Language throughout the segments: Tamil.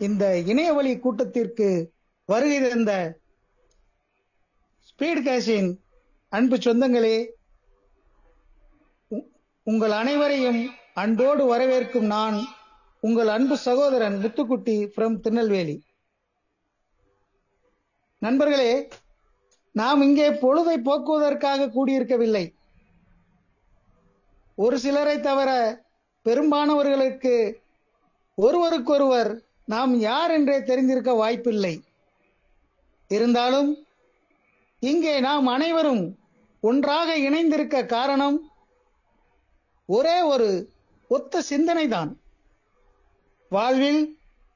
இந்த இணையவழி கூட்டத்திற்கு வருகை தந்த ஸ்பீட் கேஷின் அன்பு சொந்தங்களே, உங்கள் அனைவரையும் அன்போடு வரவேற்கும் நான் உங்கள் அன்பு சகோதரன் முத்துக்குட்டி ஃப்ரம் திருநெல்வேலி. நண்பர்களே, நாம் இங்கே பொழுதை போக்குவதற்காக கூடியிருக்கவில்லை. ஒரு சிலரை தவிர பெரும்பாலானவர்களுக்கு ஒருவருக்கொருவர் நாம் யார் என்றே தெரிந்திருக்க வாய்ப்பில்லை. இருந்தாலும் இங்கே நாம் அனைவரும் ஒன்றாக இணைந்திருக்க காரணம் ஒரே ஒரு ஒத்த சிந்தனைதான். வாழ்வில்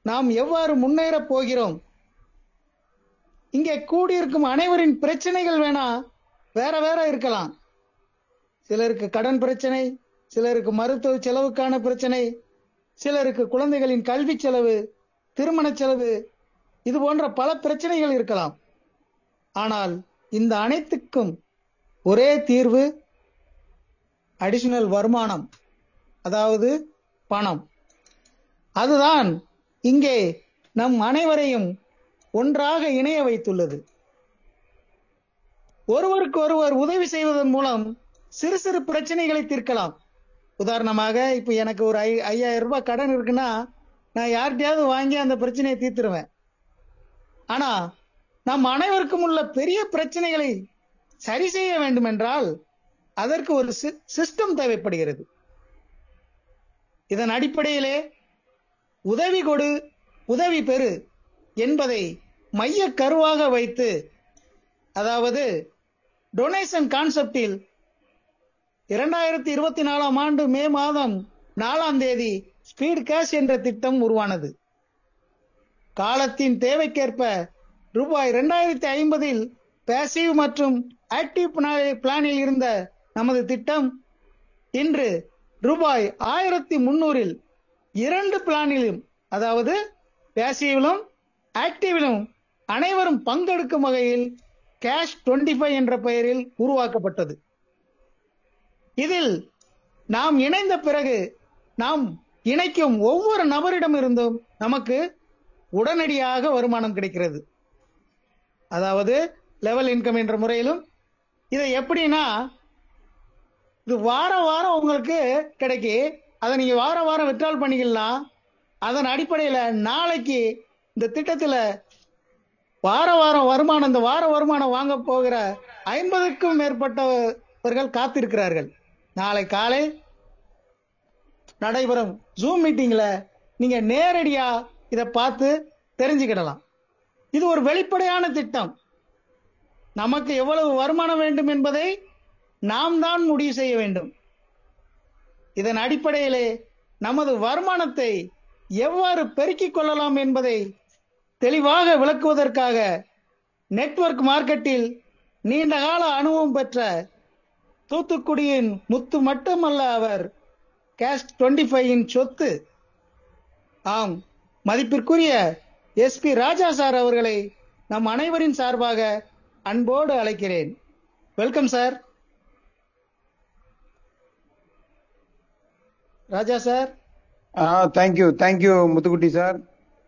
நாம் எவ்வாறு முன்னேறப் போகிறோம்? இங்கே கூடியிருக்கும் அனைவரின் பிரச்சனைகள் வேற வேற இருக்கலாம். சிலருக்கு கடன் பிரச்சனை, சிலருக்கு மருத்துவ செலவுக்கான பிரச்சனை, சிலருக்கு குழந்தைகளின் கல்வி செலவு, திருமண செலவு, இது போன்ற பல பிரச்சனைகள் இருக்கலாம். ஆனால் இந்த அனைத்துக்கும் ஒரே தீர்வு அடிஷனல் வருமானம், அதாவது பணம். அதுதான் இங்கே நம் அனைவரையும் ஒன்றாக இணைய வைத்துள்ளது. ஒருவருக்கு ஒருவர் உதவி செய்வதன் மூலம் சிறு சிறு பிரச்சனைகளை தீர்க்கலாம். உதாரணமாக, இப்ப எனக்கு ஒரு 5000 ரூபாய் கடன் இருக்குன்னா நான் யார்கிட்டயாவது வாங்கி அந்த பிரச்சனையை தீர்த்துருவேன். ஆனா நம் அனைவருக்கும் உள்ள பெரிய பிரச்சனைகளை சரி செய்ய வேண்டும் என்றால் அதற்கு ஒரு சிஸ்டம் தேவைப்படுகிறது. இதன் அடிப்படையிலே உதவி கொடு, உதவி பெறு என்பதை மைய கருவாக வைத்து, அதாவது டொனேஷன் கான்செப்டில் 2024 ஆண்டு மே மாதம் 4ஆம் தேதி ஸ்பீட் கேஷ் என்ற திட்டம் உருவானது. காலத்தின் தேவைக்கேற்ப ரூபாய் 2050 பேசிவ் மற்றும் ஆக்டிவ் பிளானில் இருந்த நமது திட்டம் இன்று ரூபாய் 1300 2 பிளானிலும், அதாவது பேசிவிலும் ஆக்டிவிலும் அனைவரும் பங்கெடுக்கும் வகையில் கேஷ் 25 என்ற பெயரில் உருவாக்கப்பட்டது. இதில் நாம் இணைந்த பிறகு நாம் இணைக்கும் ஒவ்வொரு நபரிடமிருந்தும் நமக்கு உடனடியாக வருமானம் கிடைக்கிறது. அதாவது லெவல் இன்கம் என்ற முறையிலும். இதை எப்படின்னா, இது வாரம் வாரம் உங்களுக்கு கிடைக்கி, அதை நீங்க வாரம் வாரம் வித்ட்ரால் பண்ணிக்கலாம். அதன் அடிப்படையில் நாளைக்கு இந்த திட்டத்தில் வார வாரம் வருமானம், இந்த வார வருமானம் வாங்க போகிற 50க்கும் மேற்பட்டவர்கள் காத்திருக்கிறார்கள். நாளை காலை நடைபெறும் ஜூம் மீட்டிங்ல நீங்க நேரடியா இதை பார்த்து தெரிஞ்சுக்கிடலாம். இது ஒரு வெளிப்படையான திட்டம். நமக்கு எவ்வளவு வருமானம் வேண்டும் என்பதை நாம் தான் முடிவு செய்ய வேண்டும். இதன் அடிப்படையிலே நமது வருமானத்தை எவ்வாறு பெருக்கிக் கொள்ளலாம் என்பதை தெளிவாக விளக்குவதற்காக நெட்வொர்க் மார்க்கெட்டில் நீண்டகால அனுபவம் பெற்ற தூத்துக்குடியின் முத்து மட்டுமல்ல, அவர் கேஷ் 25 சொத்து. ஆம், மதிப்பிற்குரிய SP ராஜா சார் அவர்களை நம் அனைவரின் சார்பாக அன்போடு அழைக்கிறேன். Welcome sir. Raja sir. Thank you Muthukutti sir.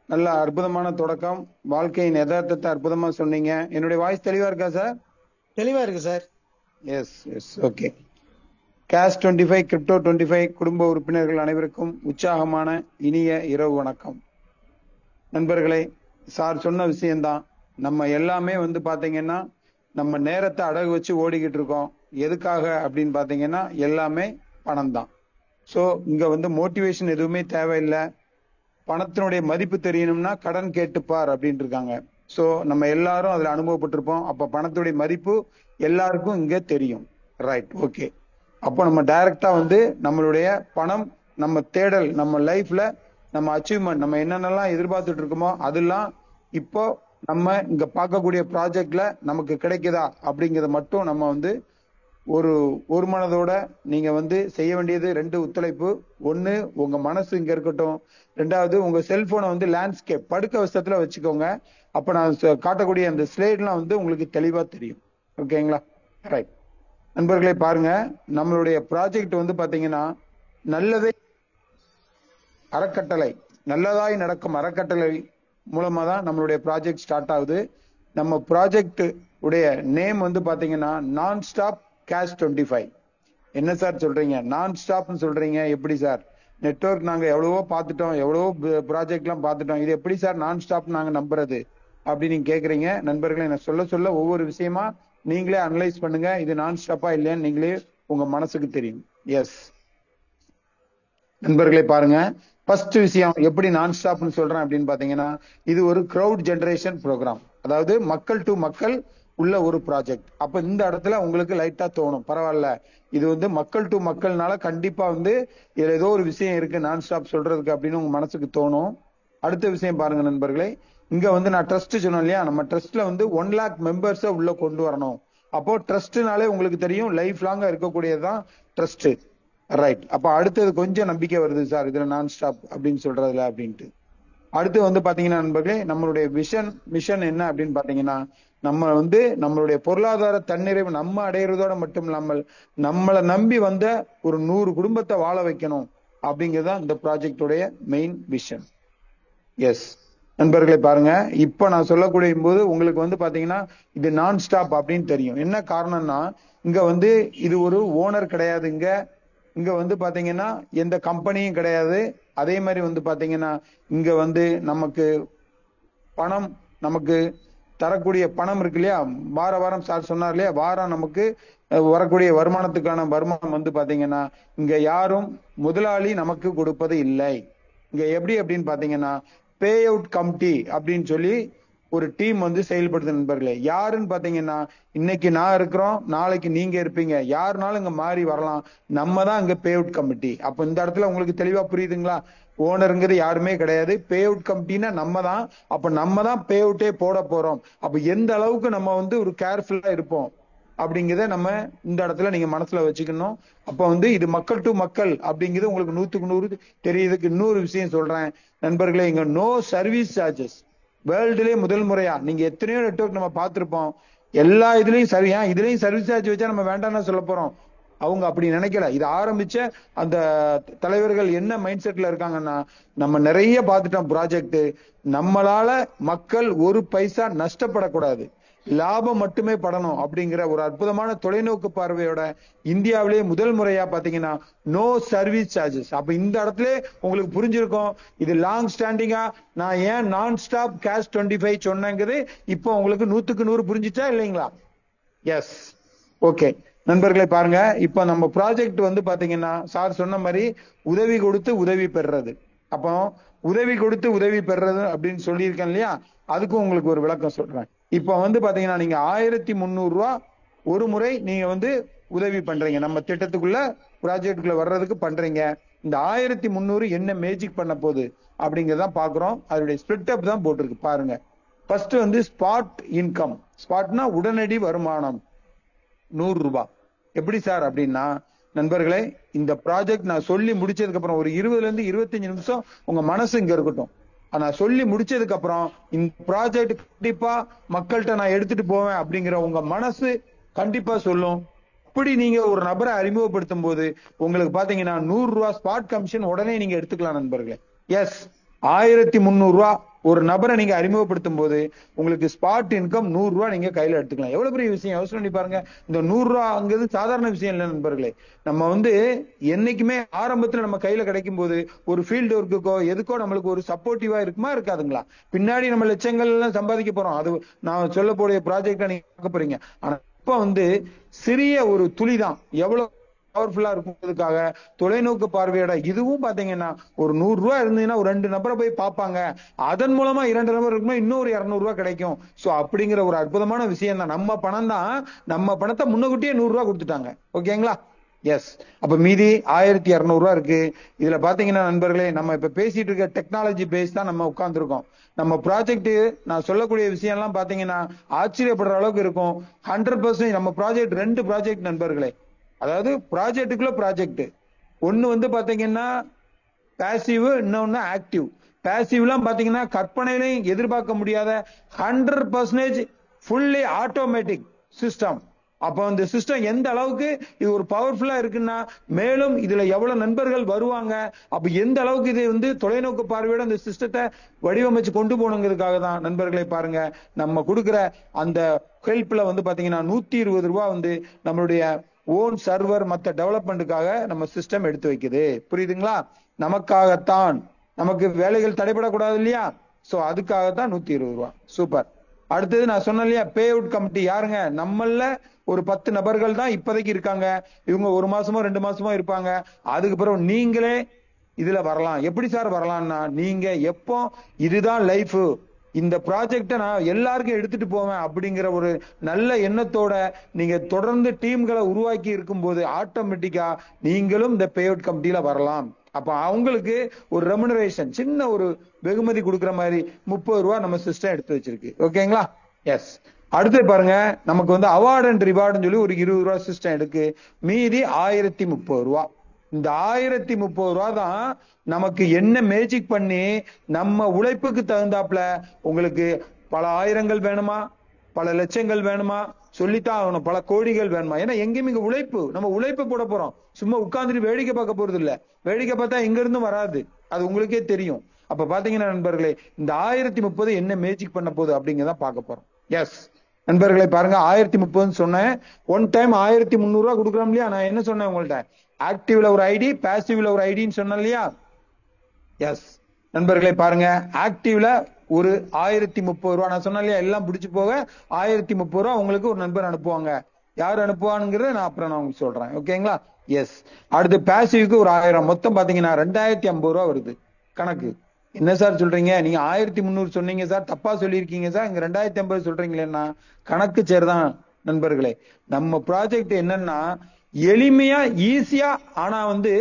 நல்ல அற்புதமான தொடக்கம். வாழ்க்கையின் யதார்த்தத்தை அற்புதமா சொன்னீங்க. என்னுடைய வாய்ஸ் தெளிவா இருக்கா சார்? தெளிவா இருக்கு sir. S okay. Cash 25, crypto 25 குடும்ப உறுப்பினர்கள் அனைவருக்கும் உற்சாகமான இனிய இரவு வணக்கம். நண்பர்களே, சார் சொன்ன விஷயம்தான். நம்ம எல்லாமே பாத்தீங்கன்னா நம்ம நேரத்தை அடகு வச்சு ஓடிக்கிட்டு இருக்கோம். எதுக்காக அப்படின்னு பாத்தீங்கன்னா எல்லாமே பணம் தான். ஸோ இங்க மோட்டிவேஷன் எதுவுமே தேவையில்லை. பணத்தினுடைய மதிப்பு தெரியணும்னா கடன் கேட்டுப்பார் அப்படின்னு இருக்காங்க. ஸோ நம்ம எல்லாரும் அதுல அனுபவப்பட்டிருப்போம். அப்ப பணத்துடைய மதிப்பு எல்லாருக்கும் இங்க தெரியும். Right, okay. அப்போ நம்ம டைரக்டா நம்மளுடைய பணம், நம்ம தேடல், நம்ம லைஃப்ல நம்ம அச்சீவ்மெண்ட், நம்ம என்னென்னலாம் எதிர்பார்த்துட்டு இருக்கோமோ அதெல்லாம் இப்போ நம்ம இங்க பார்க்கக்கூடிய ப்ராஜெக்ட்ல நமக்கு கிடைக்குதா அப்படிங்கறத மட்டும் நம்ம ஒரு மனதோட நீங்க செய்ய வேண்டியது 2 ஒத்துழைப்பு. ஒண்ணு, உங்க மனசு இங்க இருக்கட்டும். 2வது, உங்க செல்போனை லேண்ட்ஸ்கேப் படுக்க வசத்துல வச்சுக்கோங்க. அப்ப நான் காட்டக்கூடிய அந்த ஸ்லைட்லாம் உங்களுக்கு தெளிவா தெரியும். ஓகேங்களா? ரைட். நண்பர்களே பாருங்க, நம்மளுடைய ப்ராஜெக்ட் பாத்தீங்கன்னா நல்லதே அறக்கட்டளை நல்லதாய் நடக்கும் அறக்கட்டளை மூலமா தான் நம்மளுடைய ப்ராஜெக்ட் ஸ்டார்ட் ஆகுது. நம்ம ப்ராஜெக்ட் உடைய நேம் வந்து பாத்தீங்கன்னா நான் ஸ்டாப் கேஷ் 25. என்ன சார் சொல்றீங்க, நான் ஸ்டாப்னு சொல்றீங்க, எப்படி சார்? நெட்வொர்க் நாங்க எவ்வளவோ பார்த்துட்டோம், எவ்வளவோ ப்ராஜெக்ட் எல்லாம் பார்த்துட்டோம், இது எப்படி சார் நான் ஸ்டாப் நாங்க நம்புறது அப்படி நீங்க கேக்குறீங்க. நண்பர்களே, நான் சொல்ல சொல்ல ஒவ்வொரு விஷயமா நீங்களே அனலைஸ் பண்ணுங்க, இது நான் ஸ்டாப்பா இல்லையான்னு நீங்களே உங்க மனசுக்கு தெரியும். எஸ் நண்பர்களே, பாருங்க, ஃபர்ஸ்ட் விஷயம் எப்படி நான் ஸ்டாப்னு சொல்றேன் அப்படின்னு பாத்தீங்கன்னா, இது ஒரு கிரவுட் ஜெனரேஷன் ப்ரோக்ராம், அதாவது மக்கள் டு மக்கள் உள்ள ஒரு ப்ராஜெக்ட். அப்ப இந்த இடத்துல உங்களுக்கு லைட்டா தோணும், பரவாயில்ல இது வந்து மக்கள் டு மக்கள்னால கண்டிப்பா வந்து இதுல ஏதோ ஒரு விஷயம் இருக்கு நான் ஸ்டாப் சொல்றதுக்கு அப்படின்னு உங்க மனசுக்கு தோணும். அடுத்த விஷயம் பாருங்க நண்பர்களே, இங்க வந்து நான் ட்ரஸ்ட் சொன்னேன் இல்லையா, நம்ம ட்ரஸ்ட்ல வந்து 1 lakh மெம்பர்ஸ உள்ள கொண்டு வரணும். அப்போ ட்ரஸ்ட்னாலே உங்களுக்கு தெரியும் லைஃப் லாங்கா இருக்கக்கூடியதுதான் ட்ரஸ்ட், ரைட்? அப்ப அடுத்தது கொஞ்சம் நம்பிக்கை வருது சார் இதுல நான் ஸ்டாப் அப்படின்னு சொல்றதுல அப்படின்ட்டு. அடுத்து வந்து பாத்தீங்கன்னா நண்பர்களே, நம்மளுடைய மிஷன் என்ன அப்படின்னு பாத்தீங்கன்னா, நம்ம வந்து நம்மளுடைய பொருளாதார தன்னிறைவு நம்ம அடையிறதோட மட்டும் இல்லாமல் நம்மளை நம்பி வந்த ஒரு 100 குடும்பத்தை வாழ வைக்கணும் அப்படிங்கறதுதான் இந்த ப்ராஜெக்டுடைய மெயின் விஷன். எஸ் நண்பர்களே, பாருங்க, இப்ப நான் சொல்லக்கூடிய போது உங்களுக்கு வந்து பாத்தீங்கன்னா இது நான் ஸ்டாப் அப்படின்னு தெரியும். என்ன காரணம்னா, இங்க வந்து இது ஒரு ஓனர் கிடையாது, இங்க வந்து பாத்தீங்கன்னா எந்த கம்பெனியும் கிடையாது. அதே மாதிரி வந்து பாத்தீங்கன்னா இங்க வந்து நமக்கு பணம், நமக்கு தரக்கூடிய பணம் இருக்கு இல்லையா, வாரம் சார் சொன்னார் இல்லையா, வாரம் நமக்கு வரக்கூடிய வருமானத்துக்கான வருமானம் வந்து பாத்தீங்கன்னா இங்க யாரும் முதலாளி நமக்கு கொடுப்பது இல்லை. இங்க எப்படி அப்படின்னு பாத்தீங்கன்னா பே அவுட் கமிட்டி அப்படின்னு சொல்லி ஒரு டீம் வந்து செயல்படுது நண்பர்களே. யாருன்னு பாத்தீங்கன்னா இன்னைக்கு நான் இருக்கிறோம், நாளைக்கு நீங்க இருப்பீங்க, யாருனாலும் இங்க மாறி வரலாம், நம்ம தான் இங்க பே அவுட் கமிட்டி. அப்ப இந்த இடத்துல உங்களுக்கு தெளிவா புரியுதுங்களா? ஓனருங்கிறது யாருமே கிடையாது, பே அவுட் கமிட்டினா நம்ம தான். அப்ப நம்ம தான் பே அவுட்டே போட போறோம். அப்ப எந்த அளவுக்கு நம்ம வந்து ஒரு கேர்ஃபுல்லா இருப்போம் அப்படிங்கிறத நம்ம இந்த இடத்துல நீங்க மனசுல வச்சுக்கணும். அப்ப வந்து இது மக்கள் டு மக்கள் அப்படிங்கிறது உங்களுக்கு 100க்கு 100 தெரியுதுக்கு. இன்னொரு விஷயம் சொல்றேன் நண்பர்களே, இங்க நோ சர்வீஸ் சார்ஜஸ். வேர்ல்டுலயே முதல் முறையா, நீங்க எத்தனையோ நெட்வொர்க் நம்ம பார்த்திருப்போம், எல்லா இதுலயும் இதுலயும் சர்வீஸ் சார்ஜ் வச்சா நம்ம வேண்டாம்னு சொல்ல போறோம். அவங்க அப்படி நினைக்கல. இது ஆரம்பிச்ச அந்த தலைவர்கள் என்ன மைண்ட் செட்ல இருக்காங்கன்னா, நம்ம நிறைய பார்த்துட்டோம் ப்ராஜெக்ட், நம்மளால மக்கள் ஒரு பைசா நஷ்டப்படக்கூடாது, லாபம் மட்டுமே படணும் அப்படிங்கிற ஒரு அற்புதமான தொலைநோக்கு பார்வையோட இந்தியாவிலேயே முதல் முறையா பாத்தீங்கன்னா நோ சர்வீஸ் சார்ஜஸ். அப்ப இந்த இடத்துல உங்களுக்கு புரிஞ்சிருக்கும் இது லாங் ஸ்டாண்டிங்கா நான் ஏன் நான் ஸ்டாப் கேஷ் 25 சொன்னேங்கிறது இப்போ உங்களுக்கு 100க்கு 100 புரிஞ்சிச்சா இல்லைங்களா? எஸ் ஓகே நண்பர்களே, பாருங்க, இப்ப நம்ம ப்ராஜெக்ட் வந்து பாத்தீங்கன்னா சார் சொன்ன மாதிரி உதவி கொடுத்து உதவி பெறுறது. அப்போ உதவி கொடுத்து உதவி பெறுறது அப்படின்னு சொல்லியிருக்கேன் இல்லையா, அதுக்கும் உங்களுக்கு ஒரு விளக்கம் சொல்றேன். இப்ப வந்து பாத்தீங்கன்னா நீங்க 1300 ரூபா ஒரு முறை நீங்க வந்து உதவி பண்றீங்க, நம்ம திட்டத்துக்குள்ள ப்ராஜெக்டுக்குள்ள வர்றதுக்கு பண்றீங்க. இந்த 1300 என்ன மேஜிக் பண்ண போகுது அப்படிங்கறத பாக்குறோம். அதனுடைய ஸ்பிளிட் அப் தான் போட்டிருக்கு பாருங்க. ஃபர்ஸ்ட் வந்து ஸ்பாட் இன்கம். ஸ்பாட்னா உடனடி வருமானம் 100 ரூபாய். எப்படி சார் அப்படின்னா நண்பர்களே, இந்த ப்ராஜெக்ட் நான் சொல்லி முடிச்சதுக்கு அப்புறம் ஒரு 20ல இருந்து 25 நிமிஷம் உங்க மனசு இங்க இருக்கட்டும். நான் சொல்லி முடிச்சதுக்கு அப்புறம் இந்த ப்ராஜெக்ட் கண்டிப்பா மக்கள்கிட்ட நான் எடுத்துட்டு போவேன் அப்படிங்கிற உங்க மனசு கண்டிப்பா சொல்லும். அப்படி நீங்க ஒரு நபரை அறிமுகப்படுத்தும் போது உங்களுக்கு பாத்தீங்கன்னா 100 ரூபாய் ஸ்பாட் கமிஷன் உடனே நீங்க எடுத்துக்கலாம் நண்பர்களே. எஸ் 1300 ரூபாய் ஒரு நபரை நீங்க அறிமுகப்படுத்தும் போது உங்களுக்கு ஸ்பாட் இன்கம் 100 ரூபாய் நீங்க கையில எடுத்துக்கலாம். எவ்வளவு பெரிய விஷயம் யோசனை பண்ணி பாருங்க. இந்த 100 ரூபாங்கிறது சாதாரண விஷயம் இல்லை நண்பர்களே. நம்ம வந்து என்னைக்குமே ஆரம்பத்துல நம்ம கையில கிடைக்கும் போது ஒரு ஃபீல்டு ஒர்க்குக்கோ எதுக்கோ நம்மளுக்கு ஒரு சப்போர்ட்டிவா இருக்குமா இருக்காதுங்களா? பின்னாடி நம்ம லட்சங்கள் எல்லாம் சம்பாதிக்க போறோம், அது நான் சொல்ல போற ப்ராஜெக்டா நீங்க பார்க்க போறீங்க. ஆனா இப்ப வந்து சிறிய ஒரு துளிதான் எவ்வளவு பவர்ஃபுல்லா இருக்குங்கிறதுக்காக தொலைநோக்கு பார்வையோட இதுவும் பாத்தீங்கன்னா ஒரு 100 ரூபாய் இருந்ததுன்னா ஒரு 2 நபரை போய் பார்ப்பாங்க, அதன் மூலமா 2 நபர் இருக்கும்போது இன்னொரு 200 ரூபாய் கிடைக்கும். சோ அப்படிங்கிற ஒரு அற்புதமான விஷயம் தான். நம்ம பணம் தான், நம்ம பணத்தை முன்னக்கூட்டியே 100 ரூபாய் கொடுத்துட்டாங்க. ஓகேங்களா? எஸ் அப்ப மீதி 1200 ரூபாய் இருக்கு. இதுல பாத்தீங்கன்னா நண்பர்களே, நம்ம இப்ப பேசிட்டு இருக்க டெக்னாலஜி பேஸ் தான் நம்ம உட்கார்ந்துருக்கோம். நம்ம ப்ராஜெக்ட் நான் சொல்லக்கூடிய விஷயம் எல்லாம் பாத்தீங்கன்னா ஆச்சரியப்படுற அளவுக்கு இருக்கும். 100% நம்ம ப்ராஜெக்ட் 2 ப்ராஜெக்ட் நண்பர்களே, அதாவது ப்ராஜெக்டுக்குள்ள ப்ராஜெக்ட். ஒன்னு வந்து பாத்தீங்கன்னா பாசிவ், இன்னொன்னு ஆக்டிவ். பாசிவ்லாம் பாத்தீங்கன்னா கற்பனையிலையும் எதிர்பார்க்க முடியாத 100% ஃபுல்லி ஆட்டோமேட்டிக் சிஸ்டம். அப்போ இந்த சிஸ்டம் எந்த அளவுக்கு இது ஒரு பவர்ஃபுல்லா இருக்குன்னா, மேலும் இதுல எவ்வளவு நண்பர்கள் வருவாங்க, அப்ப எந்த அளவுக்கு இது வந்து தொலைநோக்கு பார்வையோட இந்த சிஸ்டத்தை வடிவமைச்சு கொண்டு போகணுங்கிறதுக்காக தான் நண்பர்களை பாருங்க, நம்ம கொடுக்குற அந்த ஹெல்ப்ல வந்து பாத்தீங்கன்னா 120 ரூபாய் வந்து நம்மளுடைய ஓன் சர்வர் மத்த டெவலப்மெண்ட்டுக்காக நம்ம சிஸ்டம் எடுத்து வைக்குது. புரியுதுங்களா? நமக்காகத்தான், நமக்கு வேலைகள் தடைபடக்கூடாது இல்லையா? சோ அதுக்காகத்தான் 120 ரூபாய். சூப்பர். அடுத்தது நான் சொன்னேன் இல்லையா, பே அவுட் கமிட்டி யாருங்க? நம்மள ஒரு 10 நபர்கள் தான் இப்போதைக்கு இருக்காங்க. இவங்க 1 மாசமோ 2 மாசமோ இருப்பாங்க. அதுக்கு பிறகு நீங்களே இதுல வரலாம். எப்படி சார் வரலாம்னா, நீங்க எப்போ இதுதான் லைஃப், இந்த ப்ராஜெக்டை நான் எல்லாருக்கும் எடுத்துட்டு போவேன் அப்படிங்கிற ஒரு நல்ல எண்ணத்தோட நீங்க தொடர்ந்து டீம்களை உருவாக்கி இருக்கும்போது ஆட்டோமேட்டிக்கா நீங்களும் இந்த பே அவுட் கமிட்டியில வரலாம். அப்ப அவங்களுக்கு ஒரு ரெமுனரேஷன், சின்ன ஒரு வெகுமதி கொடுக்குற மாதிரி 30 ரூபாய் நம்ம சிஸ்டம் எடுத்து வச்சிருக்கு. ஓகேங்களா? எஸ். அடுத்து பாருங்க, நமக்கு வந்து அவார்ட் அண்ட் ரிவார்டுன்னு சொல்லி ஒரு 20 ரூபாய் சிஸ்டம் எடுக்கு, மீதி 1030 ரூபாய். இந்த 1030 ரூபாய் தான் நமக்கு என்ன மேஜிக் பண்ணி நம்ம உழைப்புக்கு தகுந்தாப்புல உங்களுக்கு பல ஆயிரங்கள் வேணுமா, பல லட்சங்கள் வேணுமா, சொல்லித்தான் ஆகணும், பல கோடிகள் வேணுமா. ஏன்னா எங்கேயும் இங்க உழைப்பு, நம்ம உழைப்பு போட போறோம். சும்மா உட்கார்ந்துட்டு வேடிக்கை பார்க்க போறது இல்ல. வேடிக்கை பார்த்தா எங்க இருந்தும் வராது, அது உங்களுக்கே தெரியும். அப்ப பாத்தீங்கன்னா நண்பர்களே, இந்த 1030 என்ன மேஜிக் பண்ண போகுது அப்படிங்கிறத பார்க்க போறோம். எஸ் நண்பர்களே பாருங்க, 1030 சொன்னேன். ஒன் டைம் 1300 ரூபாய் கொடுக்குறோம் இல்லையா? நான் என்ன சொன்னேன் உங்கள்ட்ட, ஆக்டிவ்ல ஒரு ஐடி, பாசிவ்ல ஒரு ஐடின்னு சொன்னேன் இல்லையா? எஸ் நண்பர்களே பாருங்க, ஆக்டிவ்ல ஒரு 1030 ரூபாய் நான் சொன்னேன் இல்லையா? எல்லாம் பிடிச்சு போக 1030 ரூபாய் உங்களுக்கு ஒரு நண்பர் அனுப்புவாங்க. யார் அனுப்புவானுங்கிறத நான் அப்புறம் நான் உங்களுக்கு சொல்றேன். ஓகேங்களா? எஸ். அடுத்து பாசிவ்க்கு ஒரு 1000, மொத்தம் பாத்தீங்கன்னா 2050 ரூபாய் வருது கணக்கு. என்ன சார் சொல்றீங்க, நீங்க 1300 சொன்னீங்க சார், தப்பா சொல்லியிருக்கீங்க சார், இங்க 2050 சொல்றீங்களேன்னா கணக்கு சரிதான் நண்பர்களே. நம்ம ப்ராஜெக்ட் என்னன்னா எளிமையா ஈஸியா, ஆனா வந்து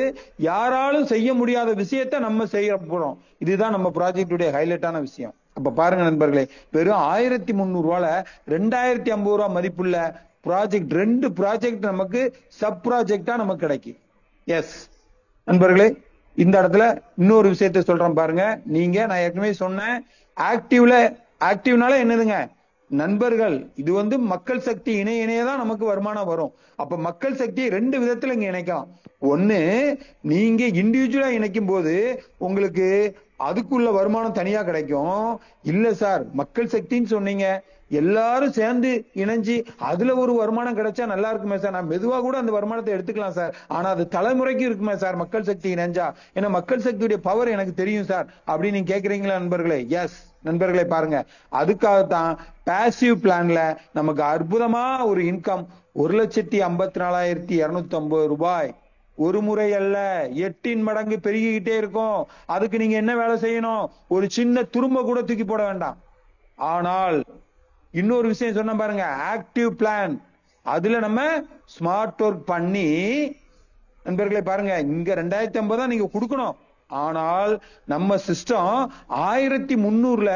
யாராலும் செய்ய முடியாத விஷயத்த நம்ம செய்ய போறோம். இதுதான் நம்ம ப்ராஜெக்டுடைய ஹைலைட்டான விஷயம். அப்ப பாருங்க நண்பர்களே, வெறும் 1300 ரூபாயில 2050 ரூபாய் மதிப்புள்ள ப்ராஜெக்ட், 2 ப்ராஜெக்ட் நமக்கு சப் ப்ராஜெக்டா நமக்கு கிடைக்கும். எஸ் நண்பர்களே, இந்த இடத்துல இன்னொரு விஷயத்த சொல்றேன் பாருங்க. நீங்க நான் ஏற்கனவே சொன்னேன், ஆக்டிவ்னால என்னதுங்க நண்பர்கள், இது வந்து மக்கள் சக்தி இணையதான் நமக்கு வருமானம் வரும். அப்ப மக்கள் சக்தியை 2 விதத்துல இங்க இணைக்கலாம். ஒண்ணு, நீங்க இண்டிவிஜுவலா இணைக்கும் போது உங்களுக்கு அதுக்குள்ள வருமானம் தனியா கிடைக்கும். இல்ல சார் மக்கள் சக்தின்னு சொன்னீங்க, எல்லாரும் சேர்ந்து இணைஞ்சு அதுல ஒரு வருமானம் கிடைச்சா நல்லா இருக்குமே சார், நான் மெதுவா கூட அந்த வருமானத்தை எடுத்துக்கலாம் சார், ஆனா அது தலைமுறைக்கு இருக்குமே சார் மக்கள் சக்தி இணைஞ்சா, ஏன்னா மக்கள் சக்தியுடைய பவர் எனக்கு தெரியும் சார் அப்படின்னு நீங்க கேக்குறீங்களா நண்பர்களே? எஸ் நண்பர்களே பாருங்க, அதுக்காகத்தான் பாசிவ் பிளான்ல நமக்கு அற்புதமா ஒரு இன்கம் 1,54,250 ரூபாய். ஒரு முறை அல்ல, 8 மடங்கு பெருகிக்கிட்டே இருக்கும். அதுக்கு நீங்க என்ன வேலை செய்யணும், ஒரு சின்ன துரும்ப கூட தூக்கி போட வேண்டாம். ஆனால் இன்னொரு விஷயம் சொன்ன பாருங்க, ஆக்டிவ் பிளான், அதுல நம்ம ஸ்மார்ட் ஒர்க் பண்ணி நண்பர்களே பாருங்க, இங்க 2050 தான் நீங்க கொடுக்கணும். ஆனால் நம்ம சிஸ்டம் 1300ல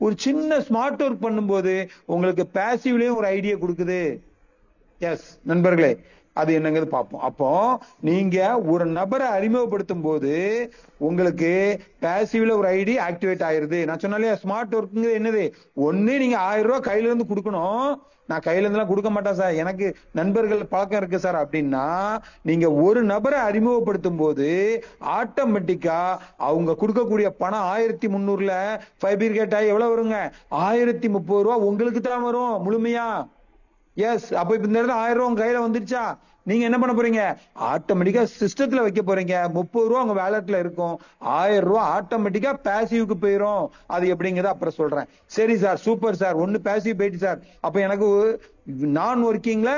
ஒரு சின்ன ஸ்மார்ட் ஒர்க் பண்ணும்போது உங்களுக்கு பாசிவ்லயும் ஒரு ஐடியா கொடுக்குது. எஸ் நண்பர்களே, அது என்னங்கிறது பார்ப்போம். அப்போ நீங்க ஒரு நபரை அறிமுகப்படுத்தும் போது உங்களுக்கு பாசிவ்ல ஒரு ஐடி ஆக்டிவேட் ஆயிருது. நான் சொன்னாலே ஸ்மார்ட் ஒர்க்குங்கிறது என்னது, ஒண்ணு நீங்க 1000 ரூபாய் கையில இருந்து கொடுக்கணும். நான் கையில இருந்தெல்லாம் கொடுக்க மாட்டேன் சார், எனக்கு நண்பர்கள் பழக்கம் இருக்கு சார் அப்படின்னா, நீங்க ஒரு நபரை அறிமுகப்படுத்தும் போது ஆட்டோமேட்டிக்கா அவங்க கொடுக்கக்கூடிய பணம் 1300ல ஃபைபர் கேட்டா எவ்வளவு வருங்க, 1030 ரூபாய் உங்களுக்கு தான் வரும் முழுமையா. எஸ். அப்ப இப்ப இந்த இடத்துல 1000 ரூபாய் உங்க கையில வந்துருச்சா, நீங்க என்ன பண்ண போறீங்க, ஆட்டோமேட்டிக்கா சிஸ்டத்துல வைக்க போறீங்க. 30 ரூபாய் உங்க வேலட்ல இருக்கும், 1000 ரூபாய் ஆட்டோமேட்டிக்கா பாசிவ்க்கு போயிரும். அது எப்படிங்கிறத அப்புறம் சொல்றேன். சரி சார், சூப்பர் சார், ஒன்னு பாசிவ் போயிட்டு சார், அப்ப எனக்கு நான் ஒர்க்கிங்ல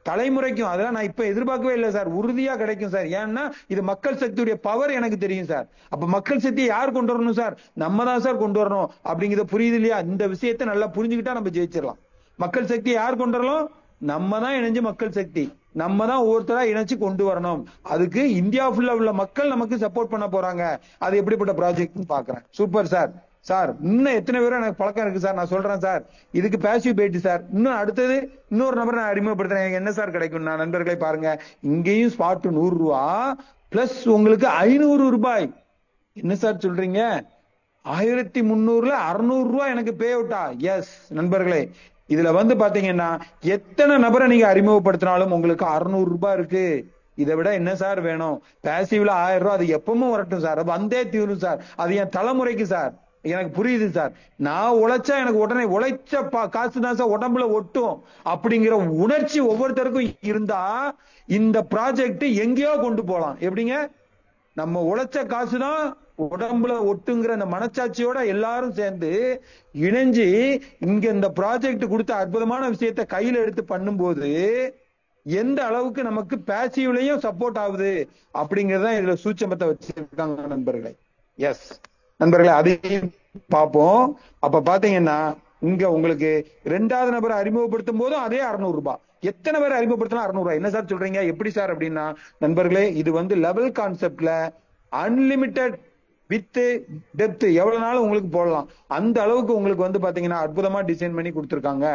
தலைமுறைக்கும் அதெல்லாம் நான் இப்ப எதிர்பார்க்கவே இல்லை சார், உறுதியா கிடைக்கும் சார். ஏன்னா இது மக்கள் சக்தியுடைய பவர் எனக்கு தெரியும் சார். அப்ப மக்கள் சக்தியை யார் கொண்டு வரணும் சார், நம்ம தான் சார் கொண்டு வரணும். அப்படிங்கிறத புரியுது இல்லையா? இந்த விஷயத்தை நல்லா புரிஞ்சுக்கிட்டா நம்ம ஜெயிச்சிடலாம். மக்கள் சக்தியை யார் கொண்டு வரலாம், நம்ம தான் இணைஞ்சு மக்கள் சக்தி, நம்ம தான் ஒவ்வொருத்தரா இணைச்சு கொண்டு வரணும். அதுக்கு இந்தியா ஃபுல்லா உள்ள மக்கள் நமக்கு சப்போர்ட் பண்ண போறாங்க. அது எப்படிப்பட்ட ப்ராஜெக்ட்னு பாக்குறேன். Super sir. சார் இன்னும் எத்தனை பேரும் எனக்கு பழக்கம் இருக்கு சார், நான் சொல்றேன் சார், இதுக்கு பாசிவ் போயிட்டு சார், இன்னும் அடுத்தது இன்னொரு நபர் நான் அறிமுகப்படுத்துறேன், எனக்கு என்ன சார் கிடைக்கும். நான் நண்பர்களை பாருங்க, இங்கேயும் ஸ்பாட் 100 ரூபாய் பிளஸ் உங்களுக்கு 500 ரூபாய். என்ன சார் சொல்றீங்க, 1300ல 600 ரூபாய் எனக்கு பே அவுட்டா? எஸ் நண்பர்களே, இதுல வந்து பாத்தீங்கன்னா எத்தனை நபரை நீங்க அறிமுகப்படுத்தினாலும் உங்களுக்கு 600 ரூபாய் இருக்கு. இதை விட என்ன சார் வேணும்? பேசிவ்ல 1000 ரூபாய், அது எப்பவும் வரட்டும் சார், அது வந்தே தீரும் சார், அது என் தலைமுறைக்கு சார். எனக்கு புரியுது சார். நான் உழைச்சா எனக்கு உடனே உழைச்ச காசு தான் சார் உடம்புல ஒட்டும் அப்படிங்கிற உணர்ச்சி ஒவ்வொருத்தருக்கும் இருந்தா இந்த ப்ராஜெக்ட் எங்கேயோ கொண்டு போலாம். எப்படிங்க? நம்ம உழைச்ச காசுதான் உடம்புல ஒட்டுங்கிற அந்த மனச்சாட்சியோட எல்லாரும் சேர்ந்து இணைஞ்சு இங்க இந்த ப்ராஜெக்ட் கொடுத்த அற்புதமான விஷயத்த கையில எடுத்து பண்ணும்போது எந்த அளவுக்கு நமக்கு பேசிவ்லயும் சப்போர்ட் ஆகுது அப்படிங்கறத இதுல சூட்சமத்தை வச்சிருக்காங்க நண்பர்களே. எஸ் நண்பர்களே, அதையும் பார்ப்போம். அப்ப பாத்தீங்கன்னா இங்க உங்களுக்கு 2வது நபரை அறிமுகப்படுத்தும் போதும் அதே 600 ரூபாய். எத்தனை பேர் அறிமுகப்படுத்தலாம்? 600 ரூபாய். என்ன சார் சொல்றீங்க? எப்படி சார் அப்படின்னா நண்பர்களே, இது வந்து லெவல் கான்செப்ட்ல அன்லிமிட்டெட் வித் டெப்த் எவ்வளவு நாளும் உங்களுக்கு போடலாம். அந்த அளவுக்கு உங்களுக்கு வந்து பாத்தீங்கன்னா அற்புதமா டிசைன் பண்ணி கொடுத்துருக்காங்க.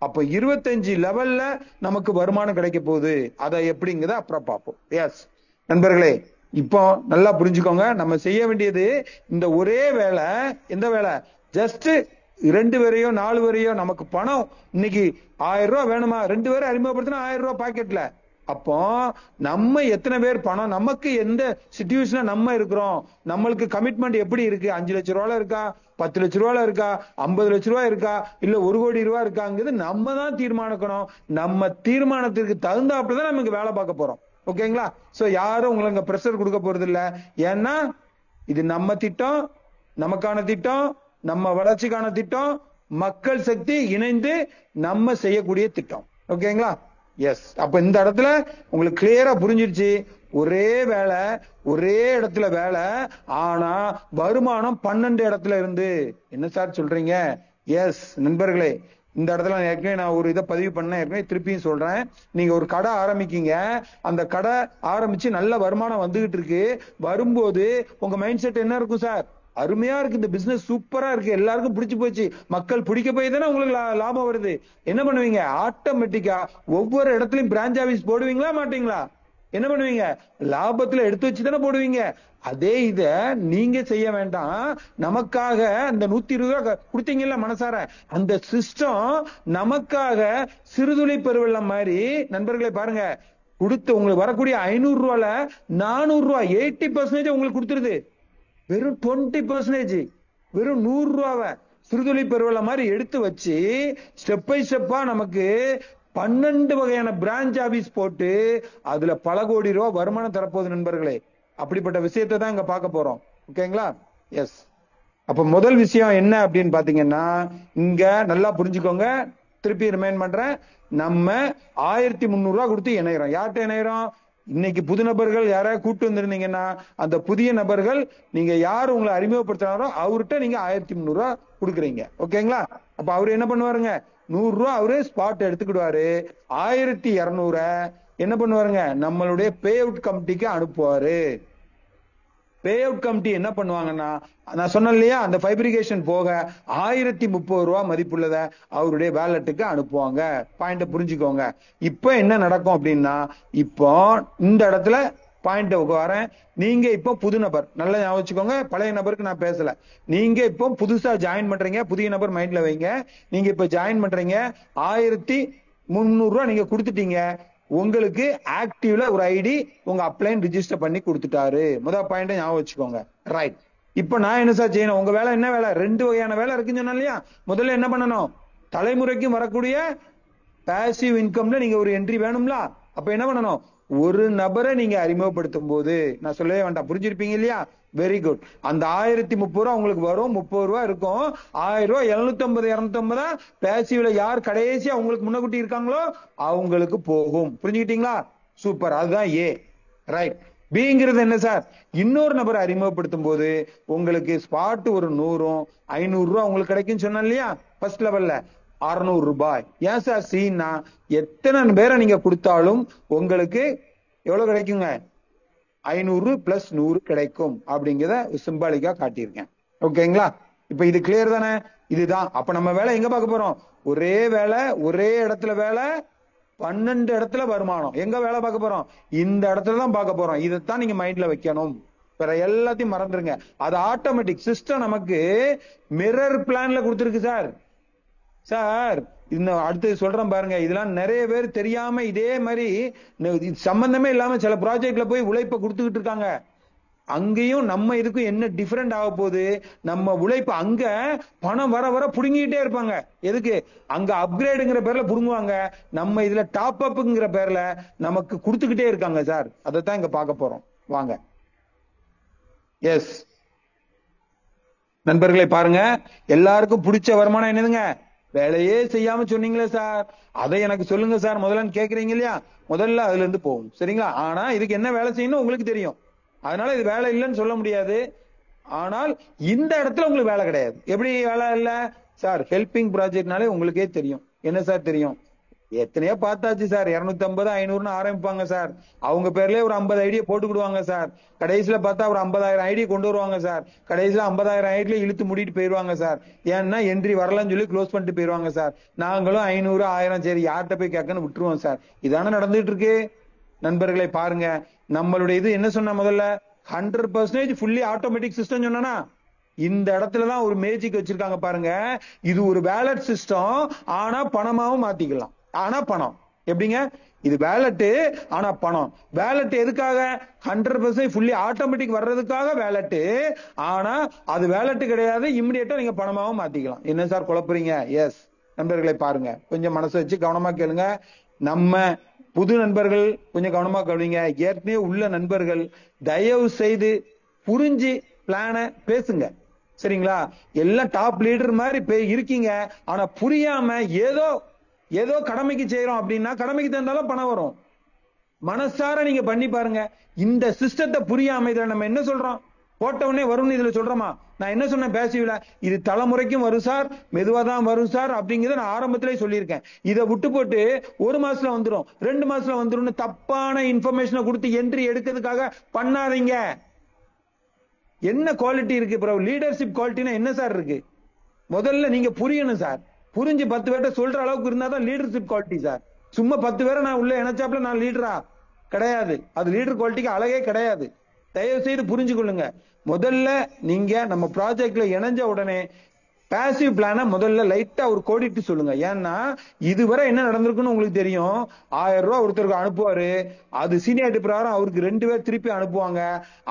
அப்ப 25 லெவல்ல நமக்கு வருமானம் கிடைக்க போகுது. அதை எப்படிங்கிறத அப்புறம் பார்ப்போம். எஸ் நண்பர்களே, இப்போ நல்லா புரிஞ்சுக்கோங்க. நம்ம செய்ய வேண்டியது இந்த ஒரே வேலை. எந்த வேலை? ஜஸ்ட் 2 பேரையோ 4 பேரையோ, நமக்கு பணம் இன்னைக்கு 1000 ரூபாய் வேணுமா? 2 பேரை அறிமுகப்படுத்தினா 1000 ரூபாய் பாக்கெட்ல. அப்போ நம்ம எத்தனை பேர் பணம், நமக்கு எந்த சிச்சுவேஷன்ல நம்ம இருக்கிறோம், நம்மளுக்கு கமிட்மெண்ட் எப்படி இருக்கு, 5 லட்சம் ரூபாய் இருக்கா, 10 லட்சம் ரூபாய் இருக்கா, 50 லட்சம் ரூபாய் இருக்கா, இல்ல 1 கோடி ரூபாய் இருக்காங்கிறது நம்ம தான் தீர்மானிக்கணும். நம்ம தீர்மானத்திற்கு தகுந்தாப்புலதான் நமக்கு வேலை பார்க்க போறோம். ஓகேங்களா? சோ யாரும் உங்களுக்கு பிரஷர் கொடுக்க போறது இல்ல. ஏன்னா இது நம்ம திட்டம், நமக்கான திட்டம், நம்ம வளர்ச்சிக்கான திட்டம், மக்கள் சக்தி இணைந்து நம்ம செய்யக்கூடிய திட்டம். ஓகேங்களா? எஸ். அப்ப இந்த இடத்துல உங்களுக்கு கிளியரா புரிஞ்சிருச்சு. ஒரே வேலை, ஒரே இடத்துல வேலை, ஆனா வருமானம் 12 இடத்துல இருந்து. என்ன சார் சொல்றீங்க? எஸ் நண்பர்களே, இந்த இடத்துல ஏற்கனவே நான் ஒரு இதை பதிவு பண்ணேன், ஏற்கனவே திருப்பியும் சொல்றேன். நீங்க ஒரு கடை ஆரம்பிக்கீங்க, அந்த கடை ஆரம்பிச்சு நல்ல வருமானம் வந்துகிட்டு இருக்கு. வரும்போது உங்க மைண்ட் செட் என்ன இருக்கும்? சார் அருமையா இருக்கு, இந்த பிசினஸ் சூப்பரா இருக்கு, எல்லாருக்கும் பிடிச்சு போச்சு, மக்கள் பிடிக்க போய் தானே உங்களுக்கு லாபம் வருது. என்ன பண்ணுவீங்க? ஆட்டோமேட்டிக்கா ஒவ்வொரு இடத்துலயும் பிரான்ச் ஆபீஸ் போடுவீங்களா மாட்டீங்களா? என்ன பண்ணுவீங்க? லாபத்துல எடுத்து வச்சு தானே போடுவீங்க. அதே இத நீங்க செய்ய வேண்டாம். நமக்காக அந்த 120 ரூபாய் கொடுத்தீங்கல்ல மனசார, அந்த சிஸ்டம் நமக்காக சிறுதுளி பெருவெள்ளம் மாதிரி நண்பர்களை பாருங்க கொடுத்து உங்களுக்கு வரக்கூடிய 500 ரூபாய்ல 400 ரூபாய் 80% உங்களுக்கு கொடுத்துருது. வெறும் 20%, வெறும் 100 ரூபாவை சிறுதுளி பெருவெள்ளம் மாதிரி எடுத்து வச்சு ஸ்டெப் பை ஸ்டெப்பா நமக்கு 12 வகையான பிரான்ச் ஆபீஸ் போட்டு அதுல பல கோடி ரூபாய் வருமானம் தரப்போகுது நண்பர்களே. அப்படிப்பட்ட விஷயத்தை தான் இங்க பார்க்க போறோம். ஓகேங்களா? எஸ். அப்ப முதல் விஷயம் என்ன அப்படின்னு பாத்தீங்கன்னா, இங்க நல்லா புரிஞ்சுக்கோங்க, திருப்பி ரிமைண்ட் பண்றேன். நம்ம 1300 ரூபாய் கொடுத்து இணைகிறோம். யார்கிட்ட இணைகிறோம்? இன்னைக்கு புது நபர்கள் யாராவது கூட்டு வந்திருந்தீங்கன்னா அந்த புதிய நபர்கள் நீங்க யாரு உங்களை அறிமுகப்படுத்தினாரோ அவர்கிட்ட நீங்க 1300 ரூபாய் கொடுக்குறீங்க. ஓகேங்களா? அப்ப அவரு என்ன பண்ணுவாருங்க? 100 ரூபாய் அவரு ஸ்பாட் எடுத்துக்கிடுவாரு. 1200 என்ன பண்ணுவாருங்க? நம்மளுடைய பே அவுட் கமிட்டிக்கு அனுப்புவாரு. பே அவுட் கமிட்டி என்ன பண்ணுவாங்கன்னா, நான் சொன்னேன் இல்லையா, அந்த ஃபைப்ரிகேஷன் போக 1030 ரூபாய் மதிப்புள்ளத அவருடைய வேலட்டுக்கு அனுப்புவாங்க. பாயிண்ட் புரிஞ்சுக்கோங்க. இப்ப என்ன நடக்கும் அப்படின்னா, இப்போ இந்த இடத்துல பாயிண்ட் வரேன். நீங்க இப்போ புது நபர், நல்லா ஞாபகம் வச்சுக்கோங்க, பழைய நபருக்கு நான் பேசல. நீங்க இப்போ புதுசா ஜாயின் பண்றீங்க, புதிய நபர் மைண்ட்ல வைங்க. நீங்க இப்ப ஜாயின் பண்றீங்க, 1300 ரூபாய் நீங்க கொடுத்துட்டீங்க. உங்களுக்கு ஆக்டிவ்ல ஒரு ஐடி உங்க அப்ளைன் ரிஜிஸ்டர் பண்ணி கொடுத்துட்டாரு. முதல் பாயிண்ட் ஞாபகம் வச்சுக்கோங்க. ரைட். இப்ப நான் என்ன சார் செய்யணும்? உங்க வேலை என்ன வேலை? 2 வகையான வேலை இருக்குன்னு சொன்னா இல்லையா? முதல்ல என்ன பண்ணணும்? தலைமுறைக்கும் வரக்கூடிய பாசிவ் இன்கம்ல நீங்க ஒரு என்ட்ரி வேணும்ல. அப்ப என்ன பண்ணணும்? ஒரு நபரை நீங்க அறிமுகப்படுத்தும் போது, நான் சொல்லவே வேண்டாம், புரிஞ்சிருப்பீங்க இல்லையா? Very good. அந்த 1030 ரூபாய் உங்களுக்கு வரும், 30 ரூபாய் இருக்கும். 1000 ரூபாய் 750 250 பேசிவ்ல யார் கடைசியா உங்களுக்கு முன்னகுட்டி இருக்காங்களோ அவங்களுக்கு போகும். புரிஞ்சுக்கிட்டீங்களா? சூப்பர். அதுதான் ஏ. ரைட். பிங்கிறது என்ன சார்? இன்னொரு நபரை அறிமுகப்படுத்தும் போது உங்களுக்கு ஸ்பாட் ஒரு 100 500 ரூபாய் உங்களுக்கு கிடைக்கும் சொன்னா இல்லையா? ஃபர்ஸ்ட் லெவல்ல 600 ரூபாய். ஏன் சார் சீனா? எத்தனை பேரை நீங்க கொடுத்தாலும் உங்களுக்கு எவ்வளவு கிடைக்குங்க? 500 பிளஸ் 100 கிடைக்கும் அப்படிங்கிறத சிம்பாலிக்கா காட்டியிருக்கேன். ஓகேங்களா? இப்ப இது கிளியர் தானே? இதுதான். அப்ப நம்ம வேலை எங்க பார்க்க போறோம்? ஒரே வேலை, ஒரே இடத்துல வேலை, 12 இடத்துல வருமானம். எங்க வேலை பார்க்க போறோம்? இந்த இடத்துல தான் பார்க்க போறோம். இதைத்தான் நீங்க மைண்ட்ல வைக்கணும். வேற எல்லாத்தையும் மறந்துருங்க. அது ஆட்டோமேட்டிக் சிஸ்டம் நமக்கு மிரர் பிளான்ல கொடுத்துருக்கு சார். சார் இன்னும் அடுத்து சொல்றேன் பாருங்க, இதெல்லாம் நிறைய பேர் தெரியாம இதே மாதிரி சம்பந்தமே இல்லாம சில ப்ராஜெக்ட்ல போய் உழைப்ப கொடுத்துக்கிட்டு இருக்காங்க. அங்கேயும் நம்ம இதுக்கும் என்ன டிஃபரெண்ட் ஆக போகுது, நம்ம உழைப்பு அங்க பணம் வர வர புடுங்கிட்டே இருப்பாங்க. எதுக்கு? அங்க அப்கிரேடுங்கிற பேர்ல புடுங்குவாங்க, நம்ம இதுல டாப் அப்ங்கிற பேர்ல நமக்கு கொடுத்துக்கிட்டே இருக்காங்க சார். அதைத்தான் இங்க பார்க்க போறோம் வாங்க. எஸ் நண்பர்களை பாருங்க, எல்லாருக்கும் பிடிச்ச வருமானம் என்னதுங்க? வேலையே செய்யாம சொன்னீங்களே சார், அதை எனக்கு சொல்லுங்க சார் முதல்ல கேக்குறீங்க இல்லையா? முதல்ல அதுல இருந்து போகும் சரிங்களா? ஆனா இதுக்கு என்ன வேலை செய்யணும் உங்களுக்கு தெரியும், அதனால இது வேலை இல்லைன்னு சொல்ல முடியாது. ஆனால் இந்த இடத்துல உங்களுக்கு வேலை கிடையாது. எப்படி வேலை இல்ல சார்? ஹெல்பிங் ப்ராஜெக்ட்னாலே உங்களுக்கே தெரியும். என்ன சார் தெரியும்? எத்தனையோ பார்த்தாச்சு சார். 250 500 ஆரம்பிப்பாங்க சார். அவங்க பேர்லயே ஒரு 50 ஐடியா போட்டுக்கிடுவாங்க சார். கடைசியில பார்த்தா ஒரு 50,000 ஐடியா கொண்டு வருவாங்க சார். கடைசியில 50,000 ஐடியா இழுத்து மூடிட்டு போயிருவாங்க சார். ஏன்னா என்ட்ரி வரலன்னு சொல்லி க்ளோஸ் பண்ணிட்டு போயிருவாங்க சார். நாங்களும் 500 1000 சரி யார்கிட்ட போய் கேட்கன்னு விட்டுருவோம் சார். இதானே நடந்துட்டு இருக்கு. நண்பர்களை பாருங்க, நம்மளுடைய இது என்ன சொன்ன முதல்ல 100% ஃபுல்லி ஆட்டோமேட்டிக் சிஸ்டம் சொன்னா, இந்த இடத்துலதான் ஒரு மேஜிக் வச்சிருக்காங்க பாருங்க. இது ஒரு வேலட் சிஸ்டம், ஆனா பணமாவும் மாத்திக்கலாம். ஆனா பணம் எப்படிங்க? இது வேலட் ஆனா பணம். வேலட் எதுக்காக? 100% ஃபுல்லி ஆட்டோமேட்டிக் வர்றதுக்காக வேலட். ஆனா அது வேலட் கிடையாது, இமிடியேட்டா நீங்க பணமாவும் மாத்திக்கலாம். என்ன சார் குழப்பறீங்க? எஸ் நண்பர்களை பாருங்க, கொஞ்சம் மனசு வச்சு கவனமா கேளுங்க. நம்ம புது நண்பர்கள் கொஞ்சம் கவனமா கவனிங்க. ஏற்கனவே உள்ள நண்பர்கள் தயவு செய்து புரிஞ்சு பிளான பேசுங்க சரிங்களா? எல்லாம் டாப் லீடர் மாதிரி இருக்கீங்க, ஆனா புரியாம ஏதோ கடமைக்கு செய்யறோம் அப்படின்னா கடமைக்கு தந்தாலும் பணம் வரும். மனசார நீங்க பண்ணி பாருங்க. இந்த சிஸ்டத்தை புரியாம இதுல நம்ம என்ன சொல்றோம், போட்டவனே வரும்னு இதுல சொல்றோமா? நான் என்ன சொன்னேன் பேசிவில, இது தலைமுறைக்கும் வரும் சார், மெதுவா தான் வரும் சார் அப்படிங்கறத நான் ஆரம்பத்திலே சொல்லியிருக்கேன். இதை விட்டு போட்டு 1 மாசத்துல வந்துடும் 2 மாசத்துல வந்துடும் தப்பான இன்ஃபர்மேஷனை கொடுத்து என்ட்ரி எடுக்கிறதுக்காக பண்ணாதீங்க. என்ன குவாலிட்டி இருக்கு ப்ரோ? லீடர்ஷிப் குவாலிட்டினா என்ன சார் இருக்கு? முதல்ல நீங்க புரியணும் சார். புரிஞ்சு 10 பேர்ட்ட சொல்ற அளவுக்கு இருந்தா தான் லீடர்ஷிப் குவாலிட்டி சார். சும்மா 10 பேரை நான் உள்ள இணைச்சாப்ல நான் லீடரா கிடையாது. அது லீடர் குவாலிட்டிக்கு அழகே கிடையாது. தயவு செய்து புரிஞ்சு கொள்ளுங்க. முதல்ல நீங்க நம்ம ப்ராஜெக்ட்ல இணைஞ்ச உடனே பாசிவ் பிளான முதல்ல லைட்டா ஒரு கோடிட்டு சொல்லுங்க. ஏன்னா இதுவரை என்ன நடந்திருக்குன்னு உங்களுக்கு தெரியும். 1000 ரூபாய் ஒருத்தருக்கு அனுப்புவாரு, அது சீனியாரிட்டி பிரகாரம் அவருக்கு 2 பேர் திருப்பி அனுப்புவாங்க.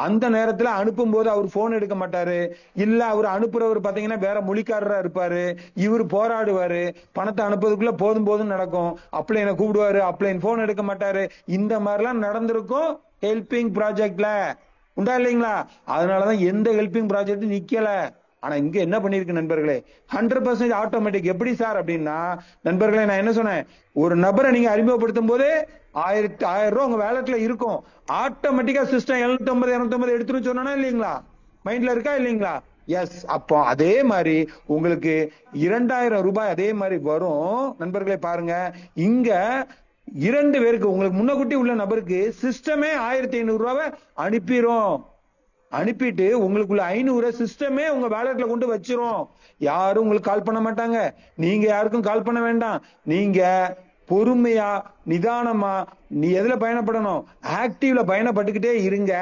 அந்த நேரத்துல அனுப்பும் போது அவர் போன் எடுக்க மாட்டாரு, இல்ல அவர் அனுப்புறவர் பாத்தீங்கன்னா வேற மொழிக்காரரா இருப்பாரு. இவர் போராடுவாரு, பணத்தை அனுப்புறதுக்குள்ள போதும் போதும் நடக்கும். அப்ளைனை கூப்பிடுவாரு, அப்ளைன் போன் எடுக்க மாட்டாரு. இந்த மாதிரிலாம் நடந்திருக்கும் ஹெல்பிங் ப்ராஜெக்ட்ல, உண்டா இல்லைங்களா? அதனாலதான் எந்த ஹெல்பிங் ப்ராஜெக்ட் நிக்கல. ஆனா இங்க என்ன பண்ணிருக்கு நண்பர்களே, 100% ஆட்டோமேட்டிக். எப்படி சார் அப்படின்னா நண்பர்களே, நான் என்ன சொன்னேன், ஒரு நபரை நீங்க அறிமுகப்படுத்தும் போதே 1000 ரூபாய் உங்க வேலட்ல இருக்கும். ஆட்டோமேட்டிக்கா சிஸ்டம் 750 250 எடுத்துன்னு சொன்னா இல்லீங்களா? மைண்ட்ல இருக்கா இல்லீங்களா? எஸ். அப்போ அதே மாதிரி உங்களுக்கு 2000 ரூபாய் அதே மாதிரி வரும். நண்பர்களே பாருங்க, இங்க 2 பேருக்கு உங்களுக்கு முன்னக்கூட்டி உள்ள நபருக்கு சிஸ்டமே 1500 ரூபாய் அனுப்பிரும். அனுப்பிட்டு உங்களுக்குள்ள 500 சிஸ்டமே உங்க வேலட்ல கொண்டு வச்சிரும். யாரும் உங்களுக்கு கால் பண்ண மாட்டாங்க, நீங்க யாருக்கும் கால் பண்ண வேண்டாம். நீங்க பொறுமையா நிதானமா நீ எதுல பயணப்படணும், ஆக்டிவ்ல பயணப்பட்டுக்கிட்டே இருங்க.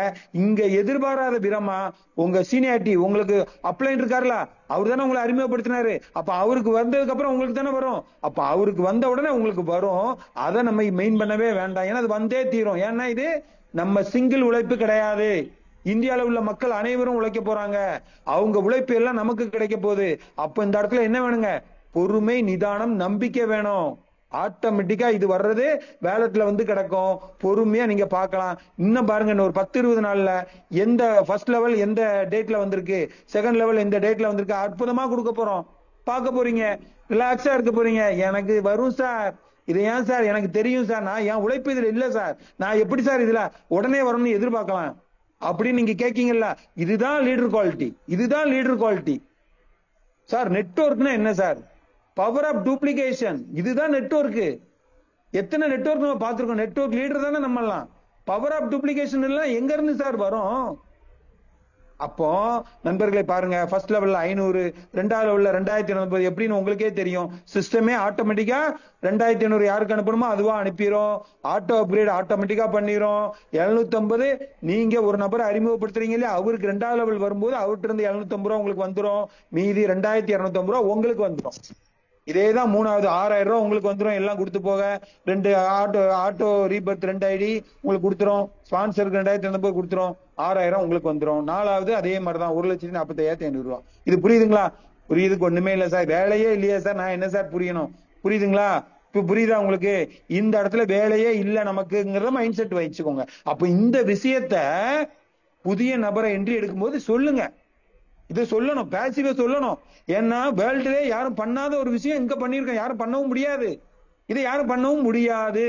இங்க எதிர்பாராத விதமா உங்க சீனியாரிட்டி உங்களுக்கு அப்ளைன் இருக்காருல, அவர் தானே உங்களை அறிமுகப்படுத்தினாரு. அப்ப அவருக்கு வந்ததுக்கு அப்புறம் உங்களுக்கு தானே வரும். அப்ப அவருக்கு வந்த உடனே உங்களுக்கு வரும். அதை நம்ம மெயின் பண்ணவே வேண்டாம், ஏன்னா அது வந்தே தீரும். ஏன்னா இது நம்ம சிங்கிள் உழைப்பு கிடையாது. இந்தியாவில் உள்ள மக்கள் அனைவரும் உழைக்க போறாங்க. அவங்க உழைப்பு எல்லாம் நமக்கு கிடைக்க போகுது. அப்ப இந்த இடத்துல என்ன வேணுங்க? பொறுமை, நிதானம், நம்பிக்கை வேணும். ஆட்டோமேட்டிக்கா இது வர்றது வேலட்ல வந்து கிடக்கும். பொறுமையா நீங்க பார்க்கலாம். இன்னும் பாருங்க, இன்னும் ஒரு 10-20 நாள்ல எந்த ஃபர்ஸ்ட் லெவல் எந்த டேட்ல வந்திருக்கு, செகண்ட் லெவல் எந்த டேட்ல வந்திருக்கு, அற்புதமா கொடுக்க போறோம். பார்க்க போறீங்க, ரிலாக்ஸா இருக்க போறீங்க. எனக்கு வரும் சார், இது ஏன் சார் எனக்கு தெரியும் சார், நான் என் உழைப்பு இதுல இல்ல சார், நான் எப்படி சார் இதுல உடனே வரும்னு எதிர்பார்க்கலாம் அப்படின்னு நீங்க கேட்கீங்கல்ல. இதுதான் லீடர் குவாலிட்டி. இதுதான் லீடர் குவாலிட்டி சார். நெட்வொர்க்னா என்ன சார்? Power of duplication. இதுதான் நெட்வொர்க். எத்தனை நெட்வொர்க் நம்ம பார்த்திருக்கோம். நெட்வொர்க் லீடர் தானே நம்ம எல்லாம். பவர் ஆஃப் டூப்ளிகேஷன் எல்லாம் எங்க இருந்து சார் வரும்? அப்போ நண்பர்களை பாருங்க, ஃபர்ஸ்ட் லெவல்ல 500, 2வது லெவல்ல 2250 எப்படின்னு உங்களுக்கே தெரியும். சிஸ்டமே ஆட்டோமேட்டிக்கா 2500 யாருக்கு அனுப்பணுமோ அதுவா அனுப்பிடும். ஆட்டோ அப்கிரேட் ஆட்டோமேட்டிக்கா பண்ணிரும். 750 நீங்க ஒரு நபரை அறிமுகப்படுத்துறீங்க இல்லையா, அவருக்கு 2வது லெவல் வரும்போது அவர்கிட்ட இருந்து 750 ரூபாய் உங்களுக்கு வந்துடும். மீதி 2250 ரூபாய் உங்களுக்கு வந்துடும். இதேதான் மூணாவது 6000 ரூபாய் உங்களுக்கு வந்துடும். எல்லாம் கொடுத்து போக 2 ஆட்டோ ரீபர்த் 2 ஐடி உங்களுக்கு கொடுத்துரும். ஸ்பான்சருக்கு 2000 கொடுத்துரும். 6000 உங்களுக்கு வந்துடும். 4வது அதே மாதிரிதான் 1,45,500 ரூபாய். இது புரியுதுங்களா? புரியுதுக்கு ஒண்ணுமே இல்ல சார். வேலையே இல்லையா சார்? நான் என்ன சார் புரியணும்? புரியுதுங்களா? இப்ப புரியுதா உங்களுக்கு? இந்த இடத்துல வேலையே இல்ல நமக்குங்கிறத மைண்ட் செட் வச்சுக்கோங்க. அப்ப இந்த விஷயத்த புதிய நபரை என்ட்ரி எடுக்கும்போது சொல்லுங்க. இதை சொல்லணும், பேசிவா சொல்லணும். ஏன்னா வேர்ல்டுலே யாரும் பண்ணாத ஒரு விஷயம் இங்க பண்ணிருக்கோம். யாரும் பண்ணவும் முடியாது. இதை யாரும் பண்ணவும் முடியாது.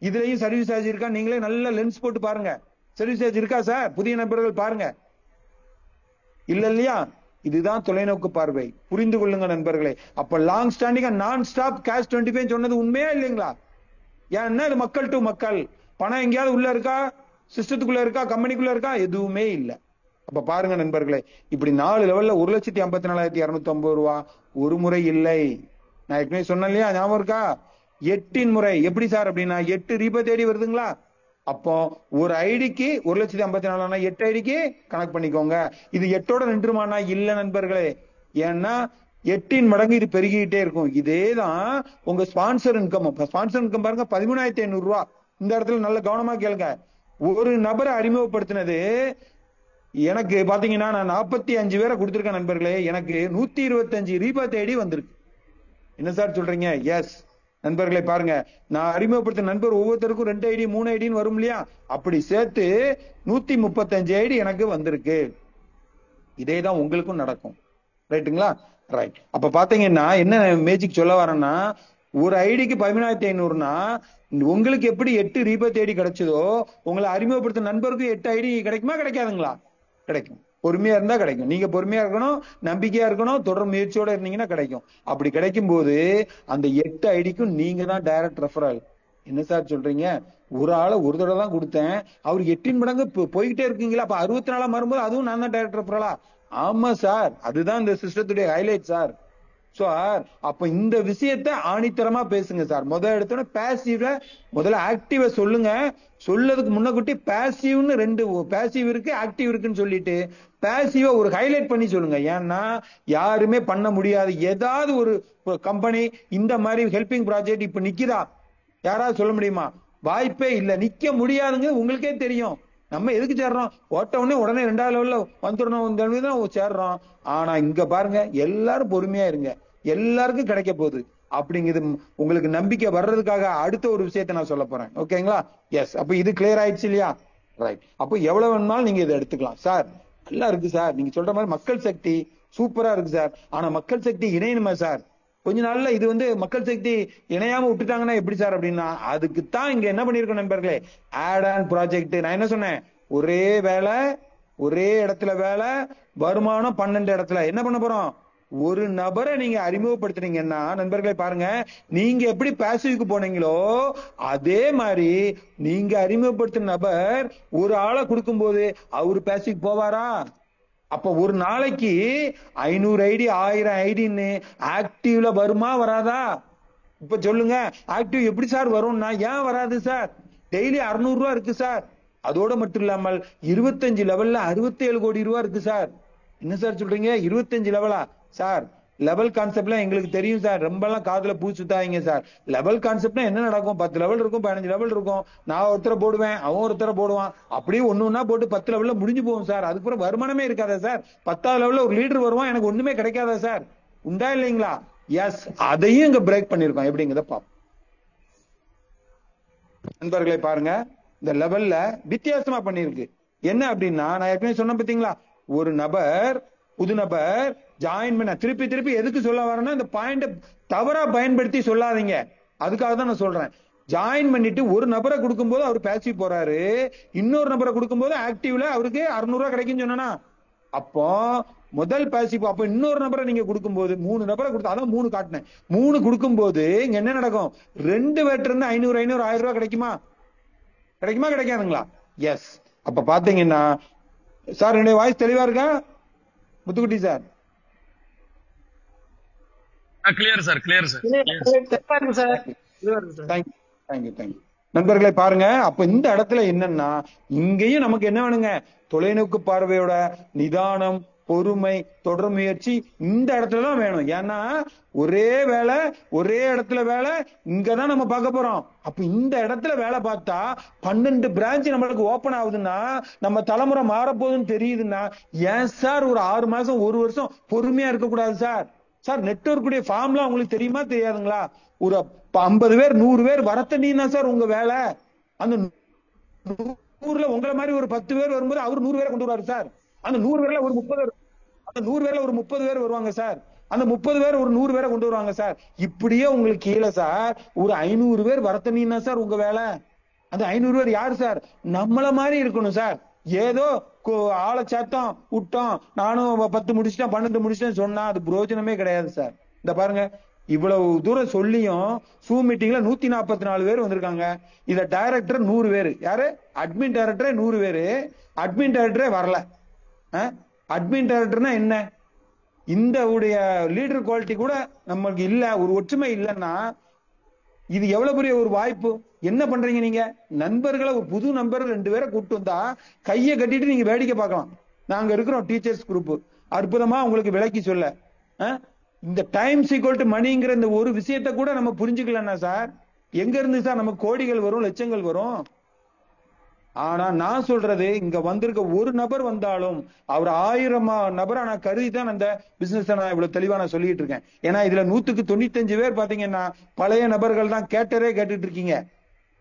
இதுலயும் சர்வீஸ் சார்ஜ் இருக்கா? நீங்களே நல்ல லென்ஸ் போட்டு பாருங்க. சர்வீஸ் சார்ஜ் இருக்கா சார்? புதிய நபர்கள் பாருங்க. இல்ல இல்லையா? இதுதான் தொலைநோக்கு பார்வை. புரிந்து கொள்ளுங்க நண்பர்களே. அப்ப லாங் ஸ்டாண்டிங்கா நான் ஸ்டாப் கேஷ் 25 சொன்னது உண்மையா இல்லைங்களா? ஏன்னா இது மக்கள் டு மக்கள். பணம் எங்கேயாவது உள்ள இருக்கா? சிஸ்டத்துக்குள்ள இருக்கா? கம்பெனிக்குள்ள இருக்கா? எதுவுமே இல்லை. அப்ப பாருங்க நண்பர்களே, இப்படி 4 லெவல்ல 1,54,250 ரூபா ஒரு முறை இல்லை. நான் ஏற்கனவே சொன்னேன் இல்லையா? ஞாபகம் இருக்கா? 8 முறை. எப்படி சார் அப்படின்னா 8 ரீபர்த் ஐடி வருதுங்களா? அப்போ ஒரு ஐடிக்கு 1,54,000 8 ஐடிக்கு கனெக்ட் பண்ணிக்கோங்க. இது 8ஓட நின்றுமானா? இல்ல நண்பர்களே. ஏன்னா 8 மடங்கு இது பெருகிட்டே இருக்கும். இதேதான் உங்க ஸ்பான்சர் இன்கம். ஸ்பான்சர் இன்கம் பாருங்க 13,500 ரூபா. இந்த இடத்துல நல்ல கவனமா கேளுங்க. ஒரு நபரை அறிமுகப்படுத்தினது எனக்கு பாத்தீங்கன்னா நான் 45 பேரை கொடுத்திருக்கேன் நண்பர்களே. எனக்கு 125 ரீபர்த் ஐடி வந்திருக்கு. என்ன சார் சொல்றீங்க? எஸ் நண்பர்களே. பாருங்க, நான் அறிமுகப்படுத்த நண்பர் ஒவ்வொருத்தருக்கும் 2 ஐடி 3 ஐடின்னு வரும் இல்லையா? அப்படி சேர்த்து 135 ஐடி எனக்கு வந்திருக்கு. இதேதான் உங்களுக்கும் நடக்கும். ரைட்டுங்களா? ரைட். அப்ப பாத்தீங்கன்னா என்ன மேஜிக் சொல்ல வரேன்னா, ஒரு ஐடிக்கு 13,500னா உங்களுக்கு எப்படி 8 ரீபர்த் ஐடி கிடைச்சதோ உங்களை அறிமுகப்படுத்த நண்பருக்கும் 8 ஐடி கிடைக்குமா கிடைக்காதுங்களா? கிடைக்கும். பொறுமையா இருந்தா கிடைக்கும். நீங்க பொறுமையா இருக்கணும், நம்பிக்கையா இருக்கணும், தொடர் முயற்சியோட இருந்தீங்கன்னா கிடைக்கும். அப்படி கிடைக்கும் போது அந்த 8 ஐடிக்கும் நீங்க தான் டைரக்ட் ரெஃபரல். என்ன சார் சொல்றீங்க? ஒரு ஆளை ஒரு தடவை தான் கொடுத்தேன், அவருக்கு 8 மடங்கு போய்கிட்டே இருக்கீங்களா? அப்ப 64 வரும்போது அதுவும் நான் தான் டைரக்ட் ரெஃபரலா? ஆமா சார், அதுதான் இந்த சிஸ்டத்துடைய ஹைலைட் சார். சார் அப்ப இந்த விஷயத்த ஆணித்தரமா பேசுங்க சார். முதல் எடுத்தோட பேசிவ முதல்ல ஆக்டிவ சொல்லுங்க. சொல்லதுக்கு முன்னக்கூட்டி பேசிவ்னு 2 பேசிவ் இருக்கு, ஆக்டிவ் இருக்குன்னு சொல்லிட்டு பேசிவ ஒரு ஹைலைட் பண்ணி சொல்லுங்க. ஏன்னா யாருமே பண்ண முடியாது. ஏதாவது ஒரு கம்பெனி இந்த மாதிரி ஹெல்பிங் ப்ராஜெக்ட் இப்ப நிக்குதா? யாராவது சொல்ல முடியுமா? வாய்ப்பே இல்ல. நிக்க முடியாதுங்க. உங்களுக்கே தெரியும். நம்ம எதுக்கு சேர்றோம்? உடனே 2வது லெவல்ல வந்துடணும் சேர்றோம். ஆனா இங்க பாருங்க, எல்லாரும் பொறுமையா இருங்க. எல்லாருக்கும் கிடைக்க போகுது அப்படிங்கிறது உங்களுக்கு நம்பிக்கை வர்றதுக்காக அடுத்த ஒரு விஷயத்தை நான் சொல்ல போறேன். ஓகேங்களா? எஸ். அப்ப இது கிளியர் ஆயிடுச்சு இல்லையா? ரைட். அப்போ எவ்வளவு வேணும்னாலும் நீங்க இதை எடுத்துக்கலாம் சார். நல்லா இருக்கு சார். நீங்க சொல்ற மாதிரி மக்கள் சக்தி சூப்பரா இருக்கு சார். ஆனா மக்கள் சக்தி இணையணுமா சார்? கொஞ்ச நாள்ல இது மக்கள் சக்தி இணையாம விட்டுட்டாங்கன்னா எப்படி சார் அப்படின்னா, அதுக்குத்தான் இங்க என்ன பண்ணிருக்கோம் நண்பர்களே, ஆட் ஆன் ப்ராஜெக்ட். நான் என்ன சொன்னேன்? ஒரே வேலை, ஒரே இடத்துல வேலை, வருமானம் 12 இடத்துல. என்ன பண்ண போறோம்? ஒரு நபரை நீங்க அறிமுகப்படுத்துறீங்கன்னா நண்பர்களே பாருங்க, நீங்க எப்படி பேசிவ்க்கு போனீங்களோ அதே மாதிரி நீங்க அறிமுகப்படுத்தின நபர் ஒரு ஆளை கொடுக்கும் போது அவரு பேசிவ்க்கு போவாரா? அப்ப ஒரு நாளைக்கு 500 ஐடி 1000 ஐடின்னு ஆக்டிவ்ல வருமா வராதா? இப்ப சொல்லுங்க. ஆக்டிவ் எப்படி சார் வரும்னா, ஏன் வராது சார்? டெய்லி 600 ரூபா இருக்கு சார். அதோட மட்டும் இல்லாமல் 25 லெவல்ல 67 கோடி ரூபா இருக்கு சார். என்ன சார் சொல்றீங்க? 25 லெவலா சார்? லெவல் கான்செப்ட்லாம் எங்களுக்கு தெரியும் சார். ரொம்ப எல்லாம் காதுல பூ சுத்தாதீங்க சார். லெவல் கான்செப்ட்னா என்ன நடக்கும்? 10 லெவல் இருக்கும், 15 லெவல் இருக்கும். நான் ஒருத்தரை போடுவேன், அவன் ஒருத்தரை போடுவான். அப்படியே ஒண்ணு போட்டு 10 லெவல்ல முடிஞ்சு போகும் சார். அதுக்கப்புறம் வருமானமே இருக்காதா சார்? 10வது லெவல்ல ஒரு லீடர் வருவான், எனக்கு ஒண்ணுமே கிடைக்காதா சார்? உண்டா இல்லைங்களா? எஸ். அதையும் இங்க பிரேக் பண்ணிருக்கோம். எப்படிங்கிறத பாப்போம் நண்பர்களை. பாருங்க, இந்த லெவல்ல வித்தியாசமா பண்ணிருக்கு. என்ன அப்படின்னா, நான் ஏற்கனவே சொன்ன பாத்தீங்களா, ஒரு நபர் புது நபர் ஜாயின் பண்ண திருப்பி எதுக்கு சொல்ல வரேன்னா, இந்த பாயிண்ட் தவறா பயன்படுத்தி சொல்லாதீங்க. அதுக்காக தான் நான் சொல்றேன். ஜாயின் பண்ணிட்டு ஒரு நபரை கொடுக்கும்போது அவர் பேசிவ் போறாரு, இன்னொரு நபரை கொடுக்கும்போது ஆக்டிவ்ல அவருக்கு 600 ரூபாய் கிடைக்குன்னு சொன்னா, அப்போ முதல் பேசிவ். அப்ப இன்னொரு நபரை நீங்க கொடுக்கும்போது 3 நபரை கொடுத்தா, அதான் 3 காட்டினேன். 3 கொடுக்கும்போது இங்க என்ன நடக்கும்? 2 பேர்ட்ட இருந்து 500 1000 ரூபாய் கிடைக்குமா? கிடைக்காதுங்களா? எஸ். அப்ப பாத்தீங்கன்னா சார், என்னுடைய வாய்ஸ் தெளிவா இருக்கா Muthukutty sir? Clear sir, clear sir. Thank you. நண்பர்களே பாருங்க, அப்ப இந்த இடத்துல என்னன்னா, இங்கேயும் நமக்கு என்ன வேணுங்க? தொலைநோக்கு பார்வையோட நிதானம், பொறுமை, தொடர் முயற்சி இந்த இடத்துலதான் வேணும். ஏன்னா ஒரே வேலை, ஒரே இடத்துல வேலை, இங்கதான் நம்ம பார்க்க போறோம். அப்ப இந்த இடத்துல வேலை பார்த்தா 12 பிரான்ச் நம்மளுக்கு ஓபன் ஆகுதுன்னா, நம்ம தலைமுறை மாறப்போகுதுன்னு தெரியுதுன்னா, ஏன் சார் ஒரு 6 மாசம் 1 வருஷம் பொறுமையா இருக்கக்கூடாது சார்? சார் நெட்வொர்க்குடைய ஃபார்ம்லாம் உங்களுக்கு தெரியுமா தெரியாதுங்களா? ஒரு 50 பேர் 100 பேர் வரத்தண்ணீங்கன்னா சார் உங்க வேலை. அந்த 100ல உங்களை மாதிரி ஒரு 10 பேர் வரும்போது அவர் 100 பேரை கொண்டு வருவாரு சார். அந்த 100 பேர்ல ஒரு 30 பேர், அந்த 100 பேர்ல ஒரு 30 பேர் வருவாங்க சார். அந்த 30 பேர் ஒரு 100 பேரை கொண்டு வருவாங்க சார். இப்படியே உங்களுக்கு கீழே சார் ஒரு 500 பேர் வரத்தண்ணீங்கன்னா சார் உங்க வேலை. அந்த 500 பேர் யாரு சார்? நம்மள மாதிரி இருக்கணும் சார். ஏதோ ஆளை சேர்த்தோம் விட்டோம், நானும் 10 முடிச்சிட்டேன் 12 முடிச்சிட்டேன் சொன்னா அது பிரயோஜனமே கிடையாது சார். இந்த பாருங்க, இவ்வளவு தூரம் சொல்லியும் சூம் மீட்டிங்ல 144 பேர் வந்திருக்காங்க. இத டைரக்டர் 100 பேர். யாரு? அட்மின் டைரக்டரே 100 பேரு. அட்மின் டைரக்டரே வரல. அட்மின் டைரக்டர்னா என்ன? இந்த உடைய லீடர் குவாலிட்டி கூட நமக்கு இல்ல, ஒரு ஒற்றுமை இல்லைன்னா இது எவ்வளவு பெரிய ஒரு வாய்ப்பு. என்ன பண்றீங்க நீங்க? நண்பர்களை, ஒரு புது நண்பர்கள் 2 பேரை கூப்பிட்டு வந்தா கையை கட்டிட்டு நீங்க வேடிக்கை பார்க்கலாம். நாங்க இருக்கிறோம் டீச்சர்ஸ் குரூப், அற்புதமா உங்களுக்கு விளக்கி சொல்ல. இந்த டைம் ஈக்குவல் டு மணிங்கிற இந்த ஒரு விஷயத்த கூட நம்ம புரிஞ்சுக்கலன்னா சார் எங்க இருந்து சார் நமக்கு கோடிகள் வரும், லட்சங்கள் வரும்? ஆனா நான் சொல்றது, இங்க வந்திருக்க ஒரு நபர் வந்தாலும் அவர் 1000 நபரை நான் கருதி தான் அந்த பிசினஸ் நான் இவ்வளவு தெளிவா நான் சொல்லிட்டு இருக்கேன். ஏன்னா இதுல 100க்கு 95 பேர் பாத்தீங்கன்னா பழைய நபர்கள் தான். கேட்டதே கேட்டுட்டு இருக்கீங்க,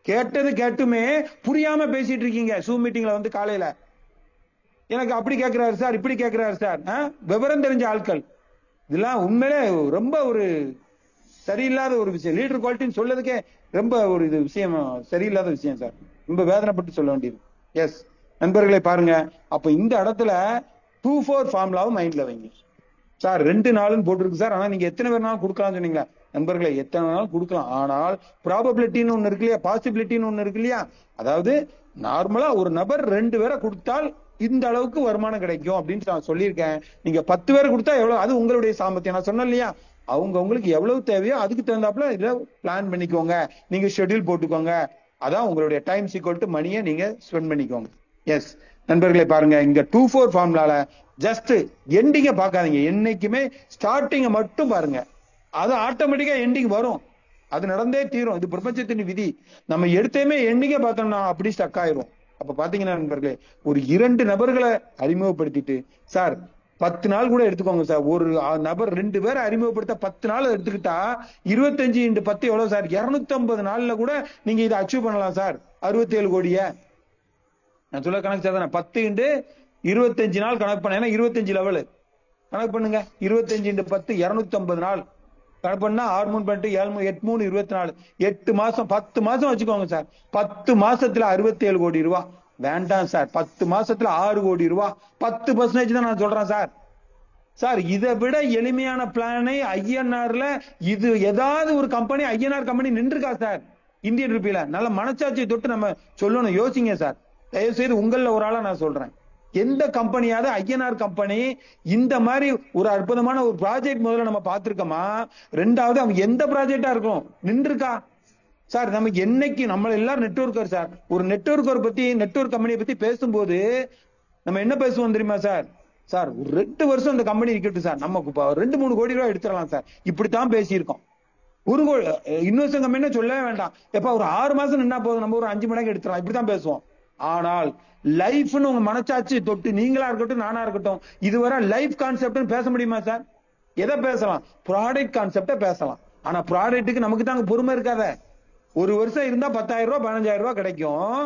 கேட்டது கேட்டுமே புரியாம பேசிட்டு இருக்கீங்க. சூம் மீட்டிங்ல வந்து காலையில எனக்கு அப்படி கேட்கிறாரு சார், இப்படி கேட்கிறாரு சார். விவரம் தெரிஞ்ச ஆட்கள். இதெல்லாம் உண்மையிலே ரொம்ப ஒரு சரியில்லாத ஒரு விஷயம். லீடர் குவாலிட்டின்னு சொல்லதுக்கே ரொம்ப ஒரு இது விஷயம் சரியில்லாத விஷயம் சார். ரொம்ப வேதனைப்பட்டு சொல்ல வேண்டியது. எஸ் நண்பர்களை பாருங்க, அப்ப இந்த இடத்துல 2-4 ஃபார்முலாவும் மைண்ட்ல வைங்க சார். 2 நாளுன்னு போட்டிருக்கு சார். ஆனா நீங்க எத்தனை பேர்னாலும் கொடுக்கலாம்னு சொன்னீங்களா? நண்பர்களை எத்தனை நாளும் கொடுக்கலாம். ஆனால் ப்ராபபிலிட்டின்னு ஒண்ணு இருக்கு இல்லையா, பாசிபிலிட்டின்னு ஒண்ணு இருக்கு இல்லையா? அதாவது நார்மலா ஒரு நபர் 2 பேரை கொடுத்தால் இந்த அளவுக்கு வருமானம் கிடைக்கும் அப்படின்னு நான் சொல்லியிருக்கேன். நீங்க 10 பேர் கொடுத்தா எவ்வளவு, அது உங்களுடைய சாமர்த்தியம். நான் சொன்னேன் இல்லையா, அவங்க உங்களுக்கு எவ்வளவு தேவையோ அதுக்கு தகுந்தாப்புல இதை பிளான் பண்ணிக்கோங்க, நீங்க ஷெட்யூல் போட்டுக்கோங்க. அதான் உங்களுடைய டைம் ஈக்குவல் டு மணியை நீங்க ஸ்பெண்ட் பண்ணிக்கோங்க. எஸ் நண்பர்களை பாருங்க, இங்க 2-4 ஃபார்முலால ஜஸ்ட் எண்டிங்க பார்க்காதீங்க. என்னைக்குமே ஸ்டார்டிங்க மட்டும் பாருங்க, அது ஆட்டோமேட்டிக்கா எண்டிங் வரும், அது நடந்தே தீரும். இது பிரபஞ்சத்தின் விதி. நம்ம எடுத்தையுமே எண்டிங்க பார்த்தோம்னா அப்படி ஸ்டக் ஆயிரும். அப்ப பாத்தீங்கன்னா நண்பர்களே, ஒரு 2 நபர்களை அறிமுகப்படுத்திட்டு சார் 10 நாள் கூட எடுத்துக்கோங்க சார். ஒரு நபர் 2 பேரை அறிமுகப்படுத்த 10 நாள் எடுத்துக்கிட்டா 25 × 10 எவ்வளவு சார்? 250 நாள்ல கூட நீங்க இதை அச்சீவ் பண்ணலாம் சார். 67 கோடிய நான் சொல்ல கணக்கு சார். 10 × 25 நாள் கணக்கு பண்ண, ஏன்னா 25 லெவல் கணக்கு பண்ணுங்க. 25 × 10 250 நாள் கணக்கு பண்ணா 6 3 8 8 3 24 8 மாசம் 10 மாசம் வச்சுக்கோங்க சார். 10 மாசத்துல 67 கோடி ரூபாய். வேண்டாம் சார், 10 மாசத்துல 6 கோடி ரூபாய், 10% தான் நான் சொல்றேன் சார். சார் இதை விட எளிமையான பிளானை ஐஎன்ஆர்ல இது ஏதாவது ஒரு கம்பெனி, ஐஎன்ஆர் கம்பெனி நின்றுக்கா சார் இந்தியன் ருப்பியில? நல்ல மனச்சாட்சியை தொட்டு நம்ம சொல்லணும், யோசிங்க சார். தயவு செய்து உங்கள ஒரு ஆளா நான் சொல்றேன், எந்த கம்பெனியாவது ஐஎன்ஆர் கம்பெனி இந்த மாதிரி ஒரு அற்புதமான ஒரு ப்ராஜெக்ட் முதல்ல நம்ம பார்த்திருக்கோமா? 2வது அவங்க எந்த ப்ராஜெக்டா இருக்கும் நின்றுக்கா சார்? நமக்கு என்னைக்கு நம்ம எல்லாரும் நெட்வொர்க்கர் சார். ஒரு நெட்வொர்க்கர் பத்தி, நெட்வொர்க் கம்பெனியை பத்தி பேசும்போது நம்ம என்ன பேசுவோம் தெரியுமா சார்? சார் ஒரு 2 வருஷம் இந்த கம்பெனி இருக்கட்டும் சார், நமக்கு 2-3 கோடி ரூபாய் எடுத்துடலாம் சார், இப்படித்தான் பேசியிருக்கோம். ஒரு இன்வெஸ்ட் கம்பெனி சொல்லவே வேண்டாம், எப்ப ஒரு 6 மாசம் நின்னா போதும், நம்ம ஒரு 5 மடங்கு எடுத்துடலாம், இப்படித்தான் பேசுவோம். ஆனால் லைஃப்னு உங்க மனச்சாட்சி தொட்டு நீங்களா இருக்கட்டும் நானா இருக்கட்டும், இதுவரை லைஃப் கான்செப்ட் பேச முடியுமா சார்? எதை பேசலாம்? ப்ராடக்ட் கான்செப்ட பேசலாம். ஆனா ப்ராடக்ட்டுக்கு நமக்கு தாங்க பொறுமை இருக்காத. ஒரு வருஷம் இருந்தா 10,000 ரூபாய் 15,000 ரூபாய் கிடைக்கும்.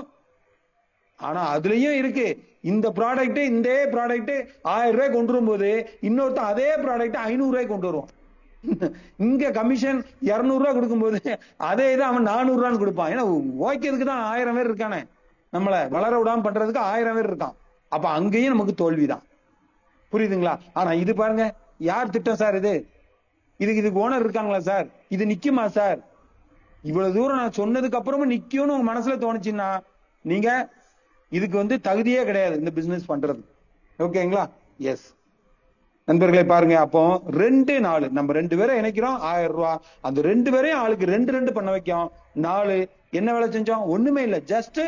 ஆனா அதுலயும் இருக்கு, இந்த ப்ராடக்ட், இந்த ப்ராடக்ட் 1000 ரூபாய் கொண்டு வரும்போது இன்னொருத்தன் அதே ப்ராடக்ட் 500 ரூபாய்க்கு கொண்டு வருவான். இங்க கமிஷன் 200 ரூபாய் கொடுக்கும்போது அதே இதை அவன் 400 ரூபான்னு கொடுப்பான். ஏன்னா ஓய்க்கிறதுக்கு தான் 1000 பேர் இருக்கானே, நம்மள வளர விடாம பண்றதுக்கு 1000 பேர் இருக்கான். அப்ப அங்கேயும் நமக்கு தோல்விதான். புரியுதுங்களா? ஆனா இது பாருங்க, யார் திட்டம் சார் இது? இதுக்கு ஓனர் இருக்காங்களா சார்? இது நிக்குமா சார்? இவ்வளவு தூரம் நான் சொன்னதுக்கு அப்புறமும் நிக்கும்னு உங்க மனசுல தோணுச்சுன்னா நீங்க இதுக்கு தகுதியே கிடையாது இந்த பிசினஸ் பண்றது. ஓகேங்களா? எஸ் நண்பர்களை பாருங்க, அப்போ 2 4 நம்ம 2 பேரை இணைக்கிறோம், 1000 ரூபாய். அந்த 2 பேரையும் ஆளுக்கு 2 பண்ண வைக்கும். 4 என்ன வேலை செஞ்சோம்? ஒண்ணுமே இல்ல, ஜஸ்ட்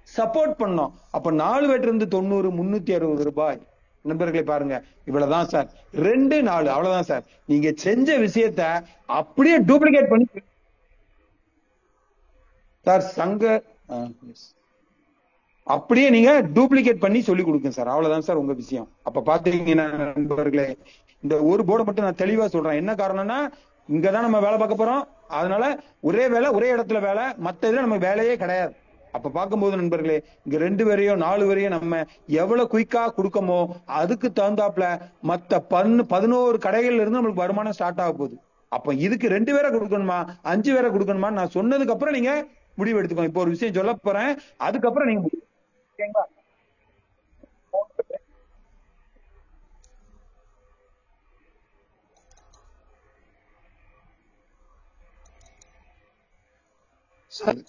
சப்போர்ட் பண்ணோம். அப்ப 4 பேர்ல இருந்து 90 360 ரூபாய். நண்பர்களை பாருங்க, இவ்வளவுதான் சார். 2-4 அவ்வளவுதான் சார். நீங்க செஞ்ச விஷயத்த அப்படியே டூப்ளிகேட் பண்ணி சார் அப்படியே நீங்க டூப்ளிகேட் பண்ணி சொல்லி கொடுங்க சார். அவ்வளவுதான் சார் உங்க விஷயம். அப்ப பாத்தீங்கன்னா நண்பர்களே, இந்த ஒரு போர்டை மட்டும் நான் தெளிவா சொல்றேன். என்ன காரணம்னா, இங்கதான் நம்ம வேலை பார்க்க போறோம். அதனால ஒரே வேலை, ஒரே இடத்துல வேலை, மத்த இதுல நம்ம வேலையே கிடையாது. அப்ப பார்க்கும்போது நண்பர்களே, இங்க 2 வரையோ 4 வரையோ நம்ம எவ்வளவு குயிக்கா கொடுக்கமோ அதுக்கு தகுந்தாப்புல மத்த 11 கடைகள்ல இருந்து நம்மளுக்கு வருமானம் ஸ்டார்ட் ஆக போகுது. அப்ப இதுக்கு 2 பேரை கொடுக்கணுமா 5 பேரை கொடுக்கணுமா நான் சொன்னதுக்கு அப்புறம் நீங்க முடிவு எடுத்துக்கோங்க. இப்போ ஒரு விஷயம் சொல்ல போறேன், அதுக்கப்புறம் நீங்க ஓகேங்களா? சரி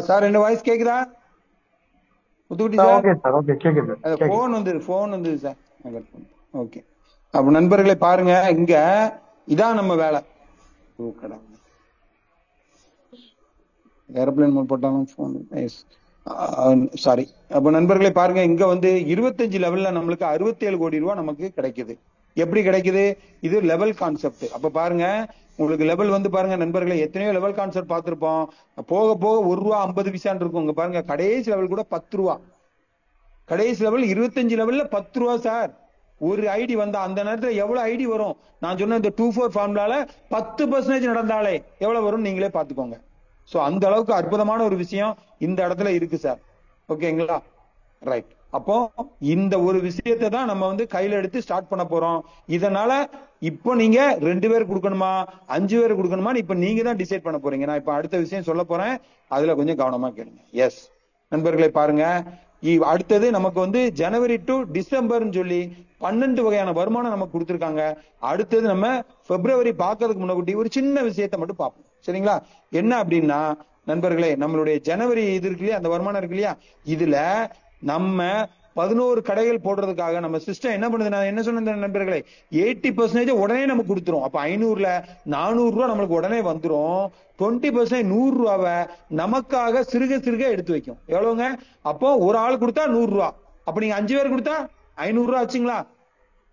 சார், என்ன வாய்ஸ் கேக்குதா Muthukutty sir? Okay sir, okay கேக்குது. போன் வந்தது சார். ஓகே. அப்ப நண்பர்களை பாருங்க, இங்க இதான் நம்ம வேலை. ஏரோப்ளேன் மோட் போட்டாலும் போன் சாரி. அப்ப நண்பர்களை பாருங்க, இங்க வந்து 25 லெவல்ல நம்மளுக்கு 67 கோடி ரூபாய் நமக்கு கிடைக்குது. எப்படி கிடைக்குது? இது லெவல் கான்செப்ட். அப்ப பாருங்க, உங்களுக்கு லெவல் வந்து பாருங்க நண்பர்களே, எத்தனையோ லெவல் கான்செப்ட் பார்த்திருப்போம். போக போக 1 ரூபா 50 பைசான்னு இருக்கும். இங்க பாருங்க, கடைசி லெவல் கூட 10 ரூபா. கடைசி லெவல் 25 லெவல்ல 10 ரூபா சார். ஒரு ஐடி வந்தா அந்த நேரத்துல எவ்வளவு ஐடி வரும்? நான் சொன்ன இந்த 2-4 ஃபார்முலால 10% நடந்தாலே எவ்வளவு வரும் நீங்களே பாத்துக்கோங்க. சோ அந்த அளவுக்கு அற்புதமான ஒரு விஷயம் இந்த இடத்துல இருக்கு சார். ஓகேங்களா? ரைட். அப்போ இந்த ஒரு விஷயத்தை தான் நம்ம வந்து கையில எடுத்து ஸ்டார்ட் பண்ண போறோம். இதனால இப்போ நீங்க 2 பேர் கொடுக்கணுமா 5 பேர் கொடுக்கணுமா இப்ப நீங்க தான் டிசைட் பண்ண போறீங்க. நான் இப்ப அடுத்த விஷயம் சொல்ல போறேன், அதுல கொஞ்சம் கவனமா கேளுங்க. எஸ் நண்பர்களை பாருங்க, அடுத்தது நமக்கு வந்து ஜனவரி டு டிசம்பர்னு சொல்லி 12 வகையான வருமானம் நமக்கு கொடுத்திருக்காங்க. அடுத்தது நம்ம பிப்ரவரி பார்க்கறதுக்கு முன்னாடி ஒரு சின்ன விஷயத்த மட்டும் பார்ப்போம். சரிங்களா? என்ன அப்படின்னா நண்பர்களே, நம்மளுடைய ஜனவரி இது இருக்கு இல்லையா, அந்த வருமானம் இருக்கு இல்லையா, இதுல நம்ம 11 கடைகள் போடுறதுக்காக நம்ம சிஸ்டம் என்ன பண்ணுது? நான் என்ன சொன்னேன் நண்பர்களே, 80% உடனே நமக்கு கொடுத்துரும். அப்ப 500ல 400 ரூபாய் நம்மளுக்கு உடனே வந்துரும். 20% 100 ரூபாவை நமக்காக சிறுக சிறுக எடுத்து வைக்கும். எவ்வளவுங்க? அப்போ ஒரு ஆள் கொடுத்தா 100 ரூபாய். அப்ப நீங்க 5 பேர் கொடுத்தா 500 ரூபாய் ஆச்சுங்களா?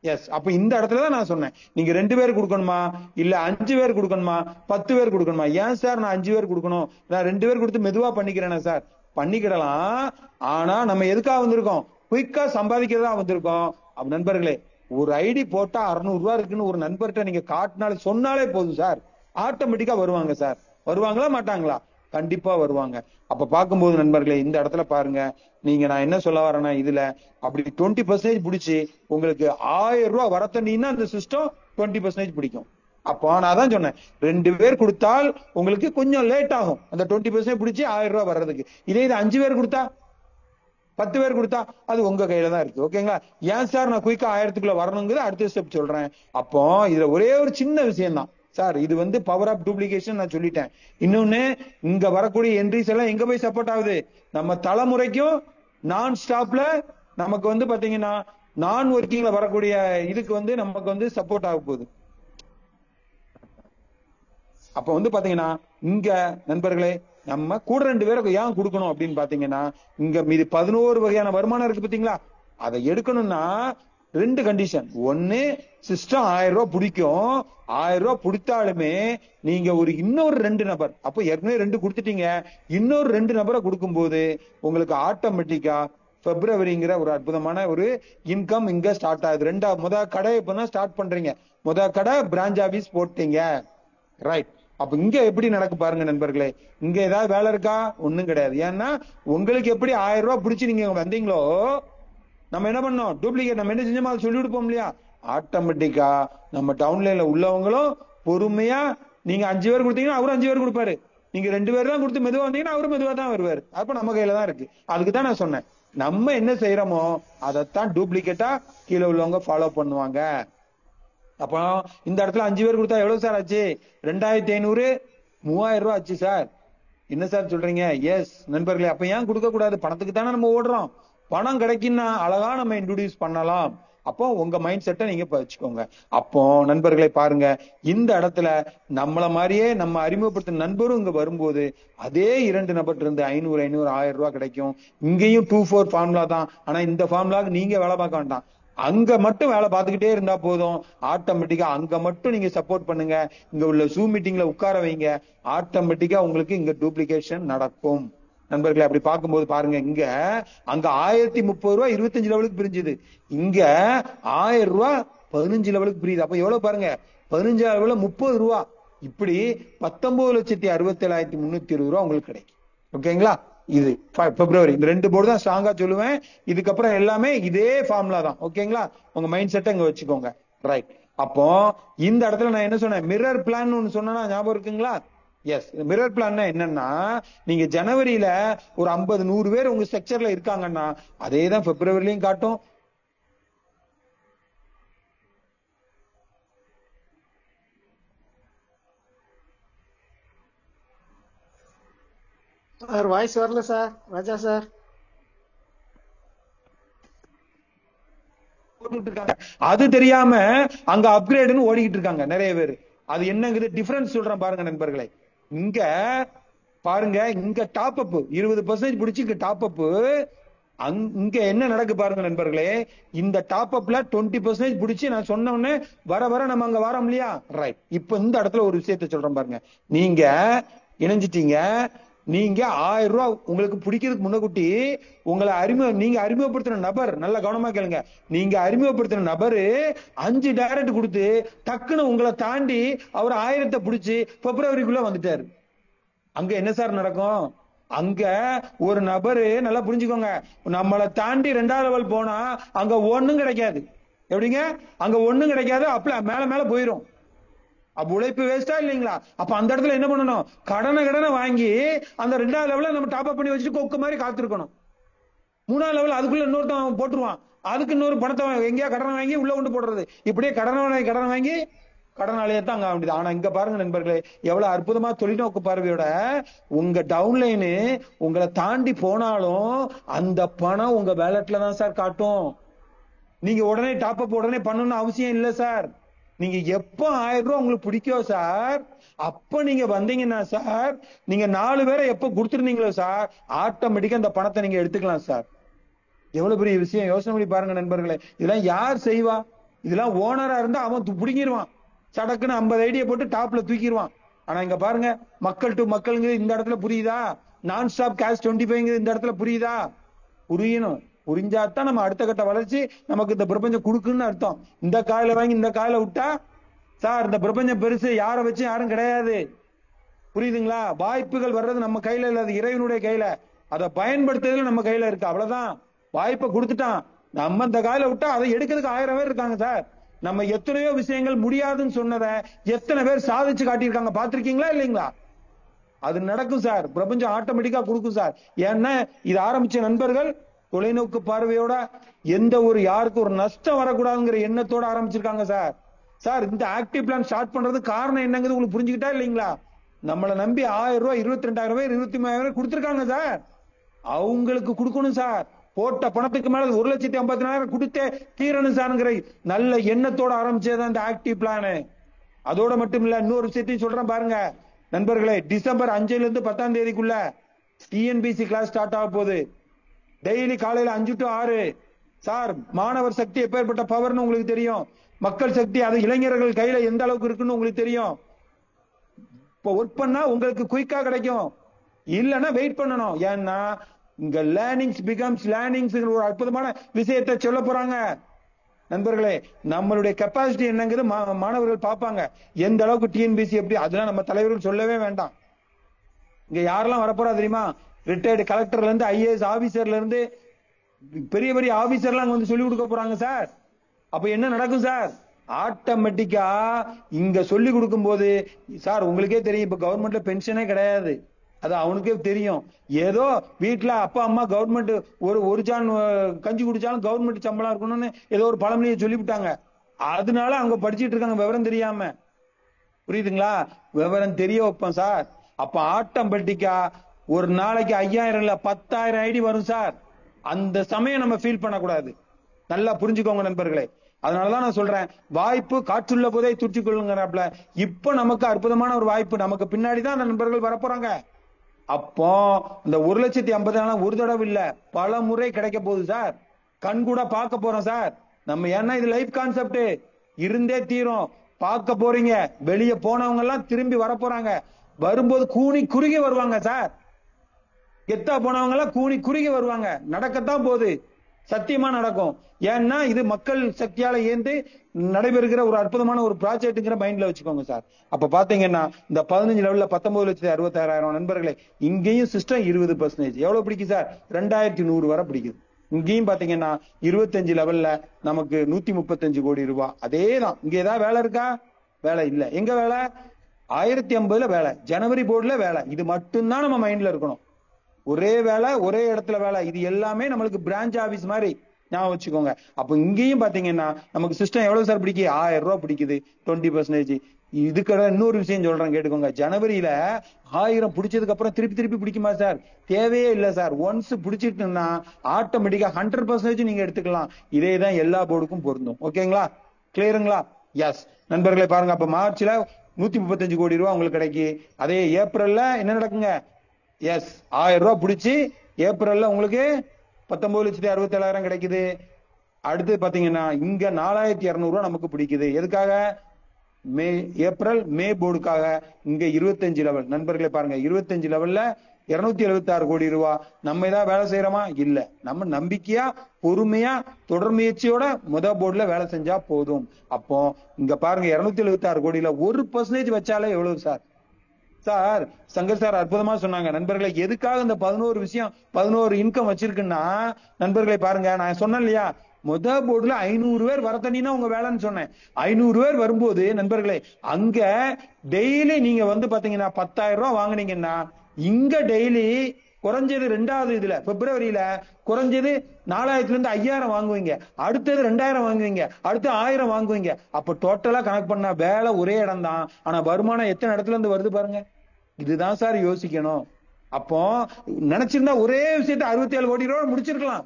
எஸ். அப்ப இந்த இடத்துலதான் நான் சொன்னேன், நீங்க 2 பேர் கொடுக்கணுமா இல்ல 5 பேர் கொடுக்கணுமா 10 பேர் கொடுக்கணுமா? ஏன் சார் நான் 5 பேர் கொடுக்கணும், நான் 2 பேர் கொடுத்து மெதுவா பண்ணிக்கிறேன்னா சார்? பண்ணிக்கிடலாம். ஆனா நம்ம எதுக்காக வந்திருக்கோம்? குயிக்கா சம்பாதிக்கிறதா வந்திருக்கோம். அப்ப நண்பர்களே, ஒரு ஐடி போட்டா 600 ரூபாய் இருக்குன்னு ஒரு நண்பர்கிட்ட நீங்க காட்டினாலே சொன்னாலே போதும் சார், ஆட்டோமேட்டிக்கா வருவாங்க சார். வருவாங்களா மாட்டாங்களா? கண்டிப்பா வருவாங்க. அப்ப பார்க்கும்போது நண்பர்களே, இந்த இடத்துல பாருங்க, நீங்க நான் என்ன சொல்ல வரேன்னா, இதுல அப்படி 20% பிடிச்சி உங்களுக்கு 1000 ரூபாய் வரத்தண்டின்னா அந்த சிஸ்டம் 20% பிடிக்கும். அப்போ நான் தான் சொன்னேன், 2 பேர் கொடுத்தால் உங்களுக்கு கொஞ்சம் லேட் ஆகும் அந்த 20% பிடிச்சி 1000 ரூபாய் வர்றதுக்கு. இதே இது 5 பேர் கொடுத்தா 10 பேர் கொடுத்தா அது உங்க கையில தான் இருக்கு. ஓகேங்களா? ஏன் சார் நான் குயிக்கா 1000க்குள்ள வரணுங்கிறது அடுத்த ஸ்டெப் சொல்றேன். அப்போ இதுல ஒரே ஒரு சின்ன விஷயம் தான் சார், இது வந்து பவர் ஆஃப் டூப்ளிகேஷன் நான் சொல்லிட்டேன். இன்னொன்னு, இங்க வரக்கூடிய என்ட்ரிஸ் எல்லாம் எங்க போய் சப்போர்ட் ஆகுது? நம்ம தலைமுறைக்கும் நான் ஸ்டாப்ல நமக்கு வந்து பாத்தீங்கன்னா நான் ஒர்க்கிங்ல வரக்கூடிய இதுக்கு வந்து நமக்கு வந்து சப்போர்ட் ஆக போகுது. அப்ப வந்து பாத்தீங்கன்னா இங்க நண்பர்களே, நம்ம கூட 2 பேருக்கு ஏன் கொடுக்கணும் அப்படின்னு பாத்தீங்கன்னா, இங்க மீது 11 வகையான வருமானம் இருக்கு பாத்தீங்களா, அதை எடுக்கணும்னா 2 கண்டிஷன். ஒன்னு, சிஸ்டம் 1000 ரூபாய் பிடிக்கும். 1000 ரூபாய் பிடித்தாலுமே நீங்க இன்னொரு 2 நபர், அப்ப ஏற்கனவே 2 கொடுத்துட்டீங்க, இன்னொரு 2 நபரை கொடுக்கும் போது உங்களுக்கு ஆட்டோமேட்டிக்கா பிப்ரவரிங்கிற ஒரு அற்புதமான ஒரு இன்கம் இங்க ஸ்டார்ட் ஆகுது. முத கடை இப்பதான் ஸ்டார்ட் பண்றீங்க, முத கடை பிரான்ச் ஆபீஸ் போட்டீங்க. ரைட். அப்ப இங்க எப்படி நடக்கு பாருங்க நண்பர்களே, இங்க ஏதாவது வேலை இருக்கா? ஒண்ணும் கிடையாது. ஏன்னா உங்களுக்கு எப்படி 1000 ரூபாய் பிடிச்சி நீங்க வந்தீங்களோ, நம்ம என்ன பண்ணோம்? டூப்ளிகேட் நம்ம என்ன செஞ்சோமோ அதை சொல்லி கொடுப்போம் இல்லையா? ஆட்டோமேட்டிக்கா நம்ம டவுன்லைன்ல உள்ளவங்களும் பொறுமையா, நீங்க 5 பேர் கொடுத்தீங்கன்னா அவரும் 5 பேர் கொடுப்பாரு, நீங்க 2 பேர் தான் கொடுத்து மெதுவா வந்தீங்கன்னா அவரும் மெதுவா தான் வருவாரு. அப்ப நம்ம கையில தான் இருக்கு. அதுக்கு தான் நான் சொன்னேன், நம்ம என்ன செய்யறோமோ அதைத்தான் டூப்ளிகேட்டா கீழே உள்ளவங்க ஃபாலோ பண்ணுவாங்க. அப்போ இந்த இடத்துல 5 பேர் கொடுத்தா எவ்வளவு சார் ஆச்சு? 2500, 3000 ரூபாய் ஆச்சு சார். என்ன சார் சொல்றீங்க? எஸ் நண்பர்களே. அப்ப ஏன் கொடுக்க கூடாது? பணத்துக்கு தானே நம்ம ஓடுறோம். பணம் கிடைக்குன்னா அழகா நம்ம இன்ட்ரோடியூஸ் பண்ணலாம். அப்போ உங்க மைண்ட் செட்டை நீங்க வச்சுக்கோங்க. அப்போ நண்பர்களை பாருங்க, இந்த இடத்துல நம்மள மாதிரியே நம்ம அறிமுகப்படுத்தின நண்பரும் இங்க வரும்போது அதே 2 நபர் இருந்து 500 1000 ரூபாய் கிடைக்கும். இங்கேயும் 2-4 ஃபார்முலா தான். ஆனா இந்த ஃபார்முலாக்கு நீங்க வேலை பார்க்க வேண்டாம், அங்க மட்டும் வேலை பார்த்துக்கிட்டே இருந்தா போதும். ஆட்டோமேட்டிக்கா அங்க மட்டும் நீங்க சப்போர்ட் பண்ணுங்க, இங்க உள்ள ஜூம் மீட்டிங்ல உட்கார வைங்க, ஆட்டோமேட்டிக்கா உங்களுக்கு இங்க டூப்ளிகேஷன் நடக்கும். நண்பர்களே அப்படி பார்க்கும்போது பாருங்க, இங்க அங்க 1030 ரூபாய் 25 லெவலுக்கு பிரிஞ்சுது, இங்க 1000 ரூபாய் 15 லெவலுக்கு பிரியுது. அப்ப எவ்வளவு பாருங்க, 15 30 ரூபா, இப்படி 19,67,320 ரூபா உங்களுக்கு கிடைக்கும். ஓகேங்களா? இது பிப்ரவரி. இந்த 2 போர்டு தான் ஸ்ட்ராங்கா சொல்லுவேன். இதுக்கப்புறம் எல்லாமே இதே ஃபார்முலா தான். ஓகேங்களா? உங்க மைண்ட் செட்டை இங்க வச்சுக்கோங்க. ரைட். அப்போ இந்த இடத்துல நான் என்ன சொன்னேன், மிரர் பிளான் ஒன்னு சொன்னா ஞாபகம் இருக்குங்களா? எஸ், மிரர் பிளான் என்னன்னா, நீங்க ஜனவரியில ஒரு 50-100 பேர் உங்க ஸ்ட்ரக்சர்ல இருக்காங்கன்னா அதே தான் பிப்ரவரிலையும் காட்டும். சார் வாய்ஸ் வரல சார், ராஜா சார். அது தெரியாம அங்க அப்கிரேடுன்னு ஓடிக்கிட்டு இருக்காங்க நிறைய பேர். அது என்னங்குது டிஃபரன்ஸ் சொல்றேன் பாருங்க நண்பர்களே. இங்க பாருங்க, இங்க டாப் அப் 20% பிடிச்சி இங்க டாப் அப், இங்க என்ன நடக்கு பாருங்க நண்பர்களே. இந்த டாப் அப்ல 20% பிடிச்சி நான் சொன்ன உடனே வர வர நம்ம அங்க வரோம் இல்லையா? ரைட். இப்ப இந்த இடத்துல ஒரு விஷயத்த சொல்றேன் பாருங்க. நீங்க இணைஞ்சிட்டீங்க, நீங்க 1000 ரூபாய் உங்களுக்கு பிடிக்கிறதுக்கு முன்னக்கூட்டி உங்களை நீங்க அறிமுகப்படுத்தின நபர், நல்ல கவனமா கேளுங்க, நீங்க அறிமுகப்படுத்தின நபரு 5 டைரக்ட் கொடுத்து டக்குன்னு உங்களை தாண்டி அவர் 1000 பிடிச்சு பிப்ரவரிக்குள்ள வந்துட்டாரு. அங்க என்ன சார் நடக்கும்? அங்க ஒரு நபரு, நல்லா புரிஞ்சுக்கோங்க, நம்மளை தாண்டி 2வது லெவல் போனா அங்க ஒண்ணும் கிடைக்காது. எப்படிங்க? அங்க ஒண்ணும் கிடைக்காது, அப்ப மேல மேல போயிரும். அப்ப உழைப்பு வேஸ்டா இல்லைங்களா? அப்ப அந்த இடத்துல என்ன பண்ணணும், கடனை வாங்கி அந்த 2வது லெவல நம்ம டாப் அப் பண்ணி வச்சுட்டு கொக்கு மாதிரி காத்திருக்கணும். 3வது லெவல் அதுக்குள்ள இன்னொருத்தன் போட்டுருவான், அதுக்கு இன்னொரு பணத்தை எங்கேயா கடனை வாங்கி உள்ள கொண்டு போடுறது. இப்படியே கடன் வாங்கி கடனாளியே தான் அங்க வேண்டியது. ஆனா இங்க பாருங்க நண்பர்களே, எவ்வளவு அற்புதமா தொலைநோக்கு பார்வையோட உங்க டவுன்லைனு உங்களை தாண்டி போனாலும் அந்த பணம் உங்க வேலட்ல தான் சார் காட்டும். நீங்க உடனே டாப் அப் உடனே பண்ணணும்னு அவசியம் இல்லை சார். நீங்க எப்ப 1000 ரூபாய் உங்களுக்கு பிடிக்கும் சார், அப்ப நீங்க வந்தீங்கன்னா சார், நீங்க 4 பேரை எப்ப கொடுத்துருந்தீங்களோ சார், ஆட்டோமேட்டிக்கா அந்த பணத்தை நீங்க எடுத்துக்கலாம் சார். எவ்வளவு பெரிய விஷயம், யோசனை பண்ணி பாருங்க நண்பர்களே. இதெல்லாம் யார் செய்வா? இதெல்லாம் ஓனரா இருந்தா அவன் பிடிங்கிருவான், சடக்குன்னு 50 ஐடியா போட்டு டாப்ல தூக்கிடுவான். ஆனா இங்க பாருங்க, மக்கள் டு மக்கள்ங்கிறது இந்த இடத்துல புரியுதா? நான் ஸ்டாப் கேஷ் 25 இந்த இடத்துல புரியுதா? புரியணும். புரிஞ்சாதான் நம்ம அடுத்த கட்ட வளர்ச்சி நமக்கு இந்த பிரபஞ்சம் கொடுக்குன்னு அர்த்தம். இந்த காயில வாங்கி இந்த காயில விட்டா சார், இந்த பிரபஞ்சம் பெருசு, யாரை வச்சு யாரும் கிடையாது. புரியுதுங்களா? வாய்ப்புகள் வர்றது நம்ம கையில இல்ல, அது இறைவனுடைய கையில. அதை பயன்படுத்துறதுல நம்ம கையில இருக்கு, அவ்வளவுதான். வாய்ப்பை கொடுத்துட்டான், நம்ம இந்த காயில விட்டா அதை எடுக்கிறதுக்கு 1000 பேர் இருக்காங்க சார். நம்ம எத்தனையோ விஷயங்கள் முடியாதுன்னு சொன்னதை எத்தனை பேர் சாதிச்சு காட்டியிருக்காங்க, பாத்திருக்கீங்களா இல்லைங்களா? அது நடக்கும் சார், பிரபஞ்சம் ஆட்டோமேட்டிக்கா கொடுக்கும் சார். ஏன்னா இது ஆரம்பிச்ச நண்பர்கள் தொலைநோக்கு பார்வையோட எந்த ஒரு யாருக்கு ஒரு நஷ்டம் வரக்கூடாதுங்கிற எண்ணத்தோட ஆரம்பிச்சிருக்காங்க சார். சார் இந்த ஆக்டிவ் பிளான் ஸ்டார்ட் பண்றது காரணம் என்னங்கிறது உங்களுக்கு புரிஞ்சுக்கிட்டா இல்லைங்களா? நம்மளை நம்பி 1000 ரூபாய் 22,000 பேர் 23,000 கொடுத்திருக்காங்க சார். அவங்களுக்கு கொடுக்கணும் சார். போட்ட பணத்துக்கு மேல 1,50,000 கொடுத்தே தீரணும் சார்ங்கிற நல்ல எண்ணத்தோட ஆரம்பிச்சதுதான் இந்த ஆக்டிவ் பிளான். அதோட மட்டும் இல்ல, இன்னொரு விஷயத்தையும் சொல்றேன் பாருங்க நண்பர்களே. டிசம்பர் 5ல இருந்து 10ஆம் தேதிக்குள்ள டிஎன்பிசி கிளாஸ் ஸ்டார்ட் ஆக போகுது. டெய்லி காலையில 5 to 6 சார். மாணவர் சக்தி எப்பேற்பட்ட பவர்னு உங்களுக்கு தெரியும், மக்கள் சக்தி அது இளைஞர்கள் கையில எந்த அளவுக்கு இருக்குன்னு உங்களுக்கு தெரியும். இப்போ ஒர்க் பண்ணா உங்களுக்கு குயிக்கா கிடைக்கும், இல்லைன்னா வெயிட் பண்ணணும். ஏன்னா இங்க லேர்னிங்ஸ் பிகம்ஸ் லேர்னிங்ஸ் ஒரு அற்புதமான விஷயத்தை சொல்ல போறாங்க நண்பர்களே. நம்மளுடைய கெப்பாசிட்டி என்னங்கிறது மாணவர்கள் பார்ப்பாங்க. எந்த அளவுக்கு டிஎன்பிசி எப்படி, அதெல்லாம் நம்ம தலைவர்கள் சொல்லவே வேண்டாம். இங்க யாரெல்லாம் வரப்போறா தெரியுமா? ரிட்டையர்டு கலெக்டர்ல இருந்து ஐஏஎஸ் ஆபீசர்ல இருந்து பெரிய பெரிய ஆபீசர்லாம் வந்து சொல்லி கொடுக்க போறாங்க சார். அப்ப என்ன நடக்கும் சார்? ஆட்டோமேட்டிக்கா இங்க சொல்லி கொடுக்கும் போது சார் உங்களுக்கே தெரியும், இப்ப கவர்மெண்ட்ல பென்ஷனே கிடையாது, அது அவனுக்கே தெரியும். ஏதோ வீட்டுல அப்பா அம்மா கவர்மெண்ட் ஒரு ஜான் கஞ்சி குடிச்சாலும் கவர்மெண்ட் சம்பளம் இருக்கணும்னு ஏதோ ஒரு பழமொழியை சொல்லிவிட்டாங்க. அதனால அவங்க படிச்சுட்டு இருக்காங்க விவரம் தெரியாம. புரியுதுங்களா? விவரம் தெரிய வைப்போம் சார். அப்ப ஆட்டோமேட்டிக்கா ஒரு நாளைக்கு 5000 இல்ல 10,000 ஐடி வரும் சார். அந்த சமயம் நம்ம ஃபீல் பண்ணக்கூடாது. நல்லா புரிஞ்சுக்கோங்க நண்பர்களே. அதனாலதான் நான் சொல்றேன், வாய்ப்பு காற்றுள்ள போதே தூற்றிக் கொள்ளுங்கிறாப்ல. இப்ப நமக்கு அற்புதமான ஒரு வாய்ப்பு, நமக்கு பின்னாடிதான் நண்பர்கள் வரப்போறாங்க. அப்போ இந்த 1,50,000 ஒரு தடவை இல்ல, பல முறை கிடைக்க போகுது சார். கண் கூட பார்க்க போறோம் சார் நம்ம. ஏன்னா இது லைஃப் கான்செப்ட், இருந்தே தீரும். பார்க்க போறீங்க, வெளியே போனவங்க எல்லாம் திரும்பி வர போறாங்க. வரும்போது கூனி குறுகி வருவாங்க சார். கெத்தா போனவங்க எல்லாம் கூனி குறுகி வருவாங்க. நடக்கத்தான் போகுது, சத்தியமா நடக்கும். ஏன்னா இது மக்கள் சக்தியால ஏந்து நடைபெறுகிற ஒரு அற்புதமான ஒரு ப்ராஜெக்ட்ங்கிற மைண்ட்ல வச்சுக்கோங்க சார். அப்ப பாத்தீங்கன்னா இந்த 15 லெவல்ல 19,66,000 நண்பர்களே, இங்கேயும் சிஸ்டம் 20%. எவ்வளவு பிடிக்கும் சார்? 2100 வரை பிடிக்குது. இங்கேயும் பாத்தீங்கன்னா 25 லெவல்ல நமக்கு 135 கோடி ரூபாய். அதேதான். இங்க ஏதாவது வேலை இருக்கா? வேலை இல்ல. எங்க வேலை? 1050ல வேலை, ஜனவரி போர்டுல வேலை. இது மட்டும்தான் நம்ம மைண்ட்ல இருக்கணும். ஒரே வேலை, ஒரே இடத்துல வேலை. இது எல்லாமே நம்மளுக்கு பிரான்ச் ஆபீஸ் மாதிரி ஞாபகம் வச்சுக்கோங்க. அப்ப இங்கேயும் பாத்தீங்கன்னா நமக்கு சிஸ்டம் எவ்வளவு சார் பிடிக்கும்? 1000 ரூபாய் பிடிக்குது, 20%. இதுக்கு இன்னொரு விஷயம் சொல்றேன் கேட்டுக்கோங்க. ஜனவரியில 1000 பிடிச்சதுக்கு அப்புறம் திருப்பி திருப்பி பிடிக்குமா சார்? தேவையே இல்லை சார். ஒன்ஸ் பிடிச்சிட்டுன்னா ஆட்டோமேட்டிக்கா 100% நீங்க எடுத்துக்கலாம். இதேதான் எல்லா போர்டுக்கும் பொருந்தும். ஓகேங்களா? கிளியருங்களா? எஸ் நண்பர்களே, பாருங்க. அப்ப மார்ச்ல 135 கோடி ரூபாய் உங்களுக்கு கிடைக்கு. அதே ஏப்ரல்ல என்ன நடக்குங்க? எஸ், 1000 ரூபாய் பிடிச்சி ஏப்ரல்ல உங்களுக்கு 19,67,000 கிடைக்குது. அடுத்து பாத்தீங்கன்னா இங்க 4,200 ரூபாய் நமக்கு பிடிக்குது. எதுக்காக? ஏப்ரல் மே போர்டுக்காக. இங்க 25 லெவல் நண்பர்களே, பாருங்க. 25 லெவல்ல 276 கோடி ரூபாய். நம்ம ஏதாவது வேலை செய்யறோமா? இல்ல. நம்ம நம்பிக்கையா, பொறுமையா, தொடர் முயற்சியோட போர்டுல வேலை செஞ்சா போதும். அப்போ இங்க பாருங்க, 276 கோடியில 1% வச்சாலே எவ்வளவு சார்? சார் சங்கர் சார் அற்புதமா சொன்னாங்க நண்பர்களை. எதுக்காக இந்த 11 விஷயம், 11 இன்கம் வச்சிருக்குன்னா நண்பர்களை பாருங்க, நான் சொன்னேன் இல்லையா, போர்டுல 500 பேர் வரத்தனினா உங்க வேலைன்னு சொன்னேன். 500 பேர் வரும்போது நண்பர்களே, அங்க டெய்லி நீங்க பாத்தீங்கன்னா 10,000 ரூபாய் வாங்குனீங்கன்னா, இங்க டெய்லி குறைஞ்சது 2வது இதுல பிப்ரவரியில குறைஞ்சது 4,000 இருந்து 5,000 வாங்குவீங்க. அடுத்தது 2,000 வாங்குவீங்க. அடுத்து 1,000 வாங்குவீங்க. அப்ப டோட்டலா கனெக்ட் பண்ண வேலை ஒரே இடம் தான், ஆனா வருமானம் எத்தனை இடத்துல இருந்து வருது பாருங்க. இதுதான் சார் யோசிக்கணும். அப்போ நினைச்சிருந்தா ஒரே விஷயத்த 67 கோடி ரூபாய் முடிச்சிருக்கலாம்.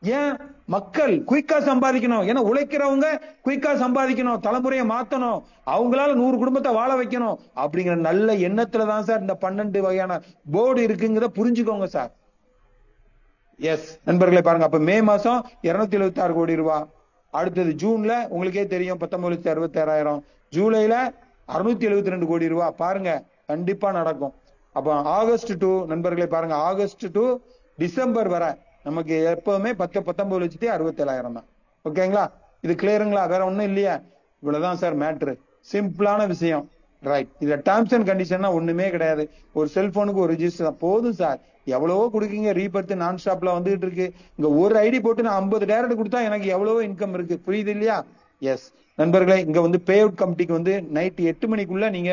ஏன்? மக்கள் குயிக்கா சம்பாதிக்கணும். ஏன்னா உழைக்கிறவங்க குயிக்கா சம்பாதிக்கணும், தலைமுறையை மாத்தணும், அவங்களால 100 குடும்பத்தை வாழ வைக்கணும் அப்படிங்கிற நல்ல எண்ணத்துலதான் சார் இந்த 12 வகையான போர்டு இருக்குங்கிறத புரிஞ்சுக்கோங்க சார். எஸ் நண்பர்களே, பாருங்க. அப்ப மே மாசம் 276 கோடி ரூபாய். அடுத்தது ஜூன்ல உங்களுக்கே தெரியும் 19,66,000. ஜூலைல 672 கோடி ரூபாய். பாருங்க, கண்டிப்பா நடக்கும். அப்ப ஆகஸ்ட் டு நண்பர்களே பாருங்க, ஆகஸ்ட் டு டிசம்பர் வரை நமக்கு எப்பவுமே 19,67,000 தான். ஓகேங்களா? இது கிளியருங்களா? வேற ஒண்ணும் இல்லையா? இவ்வளவுதான் சார் மேட்ரு. சிம்பிளான விஷயம். ரைட். இதுல டேர்ம்ஸ் அண்ட் கண்டிஷன் ஒண்ணுமே கிடையாது. ஒரு செல்போனுக்கு ஒரு ரிஜிஸ்டர் தான் போதும் சார். எவ்வளவோ கொடுக்கீங்க, ரீபர்த் நான் ஸ்டாப்ல வந்துகிட்டு இருக்கு. இங்க ஒரு ஐடி போட்டு நான் 50 டைரக்ட் கொடுத்தா எனக்கு எவ்வளவோ இன்கம் இருக்கு. புரியுது இல்லையா? எஸ் நண்பர்களே, இங்க பே அவுட் கமிட்டிக்கு நைட் 8 மணிக்குள்ள நீங்க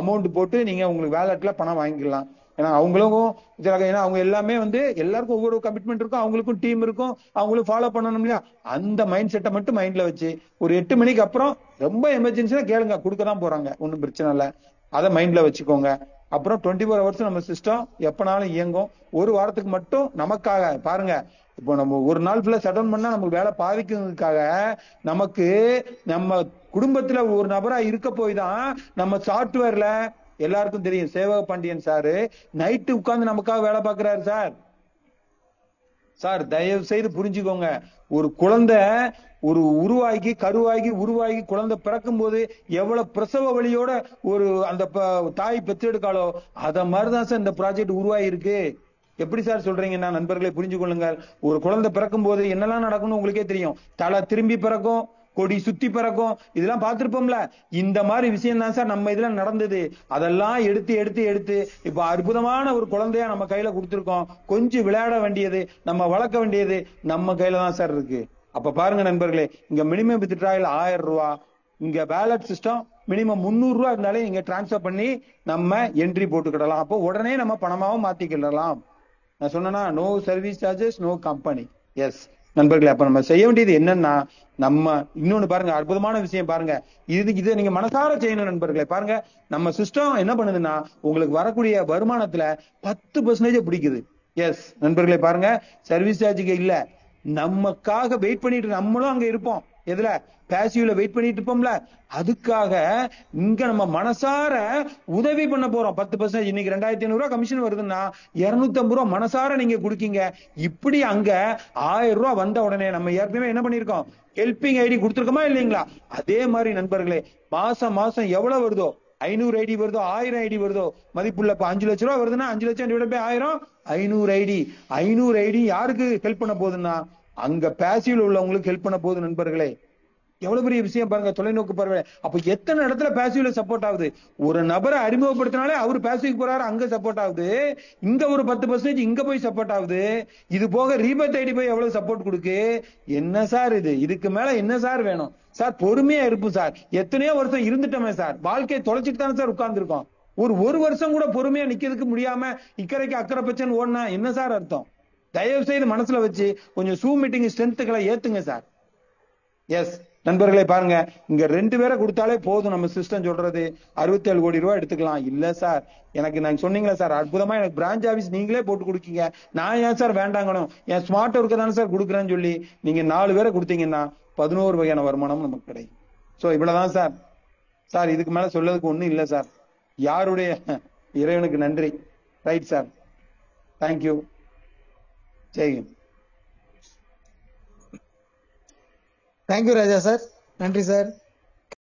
அமௌண்ட் போட்டு நீங்க உங்களுக்கு வேலட்ல பணம் வாங்கிக்கலாம். ஏன்னா அவங்களுக்கும் ஏன்னா அவங்க எல்லாமே எல்லாருக்கும் ஒவ்வொரு கமிட்மெண்ட் இருக்கும், அவங்களுக்கும் டீம் இருக்கும், அவங்களும் ஃபாலோ பண்ணணும் இல்லையா? அந்த மைண்ட் செட்டை மட்டும் மைண்ட்ல வச்சு ஒரு 8 மணிக்கு அப்புறம் ரொம்ப எமர்ஜென்சியா கேளுங்க, கொடுக்கதான் போறாங்க, ஒன்னும் பிரச்சனை இல்லை. அதை மைண்ட்ல வச்சுக்கோங்க. அப்புறம் 24 ஹவர்ஸ் நம்ம சிஸ்டம் எப்பனாலும் இயங்கும். ஒரு வாரத்துக்கு மட்டும் நமக்காக பாருங்க. இப்போ நம்ம ஒரு நாள் ஃபுல்லா ஷட் டவுன் பண்ணா நமக்கு வேலை பாதிக்கிறதுக்காக நமக்கு நம்ம குடும்பத்துல ஒரு நபரா இருக்க போய் தான் நம்ம சாப்ட்வேர்ல எல்லாருக்கும் தெரியும் சேவக பாண்டியன் சாரு நைட்டு உட்கார்ந்து நமக்காக வேலை பார்க்கிறாரு சார். சார் தயவு செய்து புரிஞ்சுக்கோங்க. ஒரு குழந்தை உருவாகி உருவாகி குழந்தை பிறக்கும் போது எவ்வளவு பிரசவ வலியோட அந்த தாய் பெற்றெடுக்காளோ அத மாதிரிதான் சார் இந்த ப்ராஜெக்ட் உருவாகி இருக்கு. எப்படி சார் சொல்றீங்கன்னா நண்பர்களே புரிஞ்சு கொள்ளுங்க. ஒரு குழந்தை பிறக்கும் போது என்னெல்லாம் நடக்கும்னு உங்களுக்கே தெரியும். தலை திரும்பி பிறக்கும், கொடி சுத்தி பிறக்கும், இதெல்லாம் பார்த்திருப்போம்ல. இந்த மாதிரி விஷயம் தான் சார் நம்ம இதுல நடந்தது. அதெல்லாம் எடுத்து இப்ப அற்புதமான ஒரு குழந்தையா நம்ம கையில கொடுத்திருக்கோம். கொஞ்சம் விளையாட வேண்டியது, நம்ம வளர்க்க வேண்டியது நம்ம கையில தான் சார் இருக்கு. அப்ப பாருங்க நண்பர்களே, இங்க மினிமம் வித்ட்ராயல் 1000 ரூபாய். இங்க வேலட் சிஸ்டம் மினிமம் 300 ரூபாய் இருந்தாலே இங்க டிரான்ஸ்பர் பண்ணி நம்ம என்ட்ரி போட்டுக்கிடலாம். அப்போ உடனே நம்ம பணமாவும் மாத்திக்கிடலாம். நான் சொன்னா no service charges, no company. Yes நண்பர்களே, அப்ப நம்ம செய்ய வேண்டியது என்னன்னா, நம்ம இன்னொன்னு பாருங்க, அற்புதமான விஷயம் பாருங்க. இதை நீங்க மனசார செய்யணும் நண்பர்களே. பாருங்க, நம்ம சிஸ்டம் என்ன பண்ணுதுன்னா உங்களுக்கு வரக்கூடிய வருமானத்துல 10% பிடிக்குது. எஸ் நண்பர்களே, பாருங்க சர்வீஸ் சார்ஜுக்கு இல்ல, நமக்காக வெயிட் பண்ணிட்டு நம்மளும் அங்க இருப்போம். எதுல? பேசிவ்ல வெயிட் பண்ணிட்டு இருப்போம்ல. அதுக்காக இங்க நம்ம மனசார உதவி பண்ண போறோம். 10% இன்னைக்கு 2500 ரூபாய் கமிஷன் வருதுன்னா 250 ரூபாய் மனசார நீங்க குடுக்கீங்க. இப்படி அங்க 1000 ரூபாய் வந்த உடனே நம்ம ஏற்கனவே என்ன பண்ணிருக்கோம்? ஹெல்பிங் ஐடி கொடுத்துருக்கோமா இல்லைங்களா? அதே மாதிரி நண்பர்களே, மாசம் மாசம் எவ்வளவு வருதோ, 500 ஐடி வருதோ, 1000 ஐடி வருதோ, மதிப்புள்ள 5 லட்சம் ரூபாய் வருதுன்னா 5 லட்சம் டிவைட் பை 1000, 500 ஐடி. 500 ஐடி யாருக்கு ஹெல்ப் பண்ண போகுதுன்னா அங்க பேசிவ்ல உள்ளவங்களுக்கு ஹெல்ப் பண்ண போகுது நண்பர்களே. எவ்வளவு பெரிய விஷயம் பாருங்க, தொலைநோக்கு பார்வை. அப்ப எத்தனை இடத்துல பேசிவ்ல சப்போர்ட் ஆகுது? ஒரு நபரை அறிமுகப்படுத்தினாலே அவர் பேசிவ் போறாரு, அங்க சப்போர்ட் ஆகுது. இங்க ஒரு 10% இங்க போய் சப்போர்ட் ஆகுது. இது போக ரீபத் ஐடி போய் எவ்வளவு சப்போர்ட் கொடுக்கு. என்ன சார் இது? இதுக்கு மேல என்ன சார் வேணும் சார்? பொறுமையா இருப்போம் சார். எத்தனையோ வருஷம் இருந்துட்டோமே சார், வாழ்க்கையை தொலைச்சிட்டு தானே சார் உட்கார்ந்து இருக்கோம். ஒரு வருஷம் கூட பொறுமையா நிக்கிறதுக்கு முடியாம இக்கரைக்கு அக்கறை பச்சைன்னு ஓடுனா என்ன சார் அர்த்தம்? தயவு செய்து மனசுல வச்சு கொஞ்சம் ஜூம் மீட்டிங் ஸ்ட்ரென்த்துக்களை ஏத்துங்க சார். எஸ் நண்பர்களே, பாருங்க, இங்க 2 பேரை கொடுத்தாலே போதும். நம்ம சிஸ்டம் சொல்றது 67 கோடி ரூபாய் எடுத்துக்கலாம். இல்ல சார், எனக்கு நாங்க சொன்னீங்களா சார், அற்புதமா எனக்கு பிரான்ச் ஆபீஸ் நீங்களே போட்டு கொடுக்கீங்க, நான் ஏன் சார் வேண்டாங்கணும்? என் ஸ்மார்ட் ஒர்க்கு தானே சார் கொடுக்குறேன்னு சொல்லி நீங்க 4 பேரை கொடுத்தீங்கன்னா 11 வகையான வருமானம் நமக்கு கிடைக்கும். சோ இவ்வளவுதான் சார். சார் இதுக்கு மேல சொல்லதுக்கு ஒண்ணும் இல்ல சார். யாருடைய இறைவனுக்கு நன்றி. Right sir, thank you. Jai Hind. Thank you Raja sir. நன்றி சார்.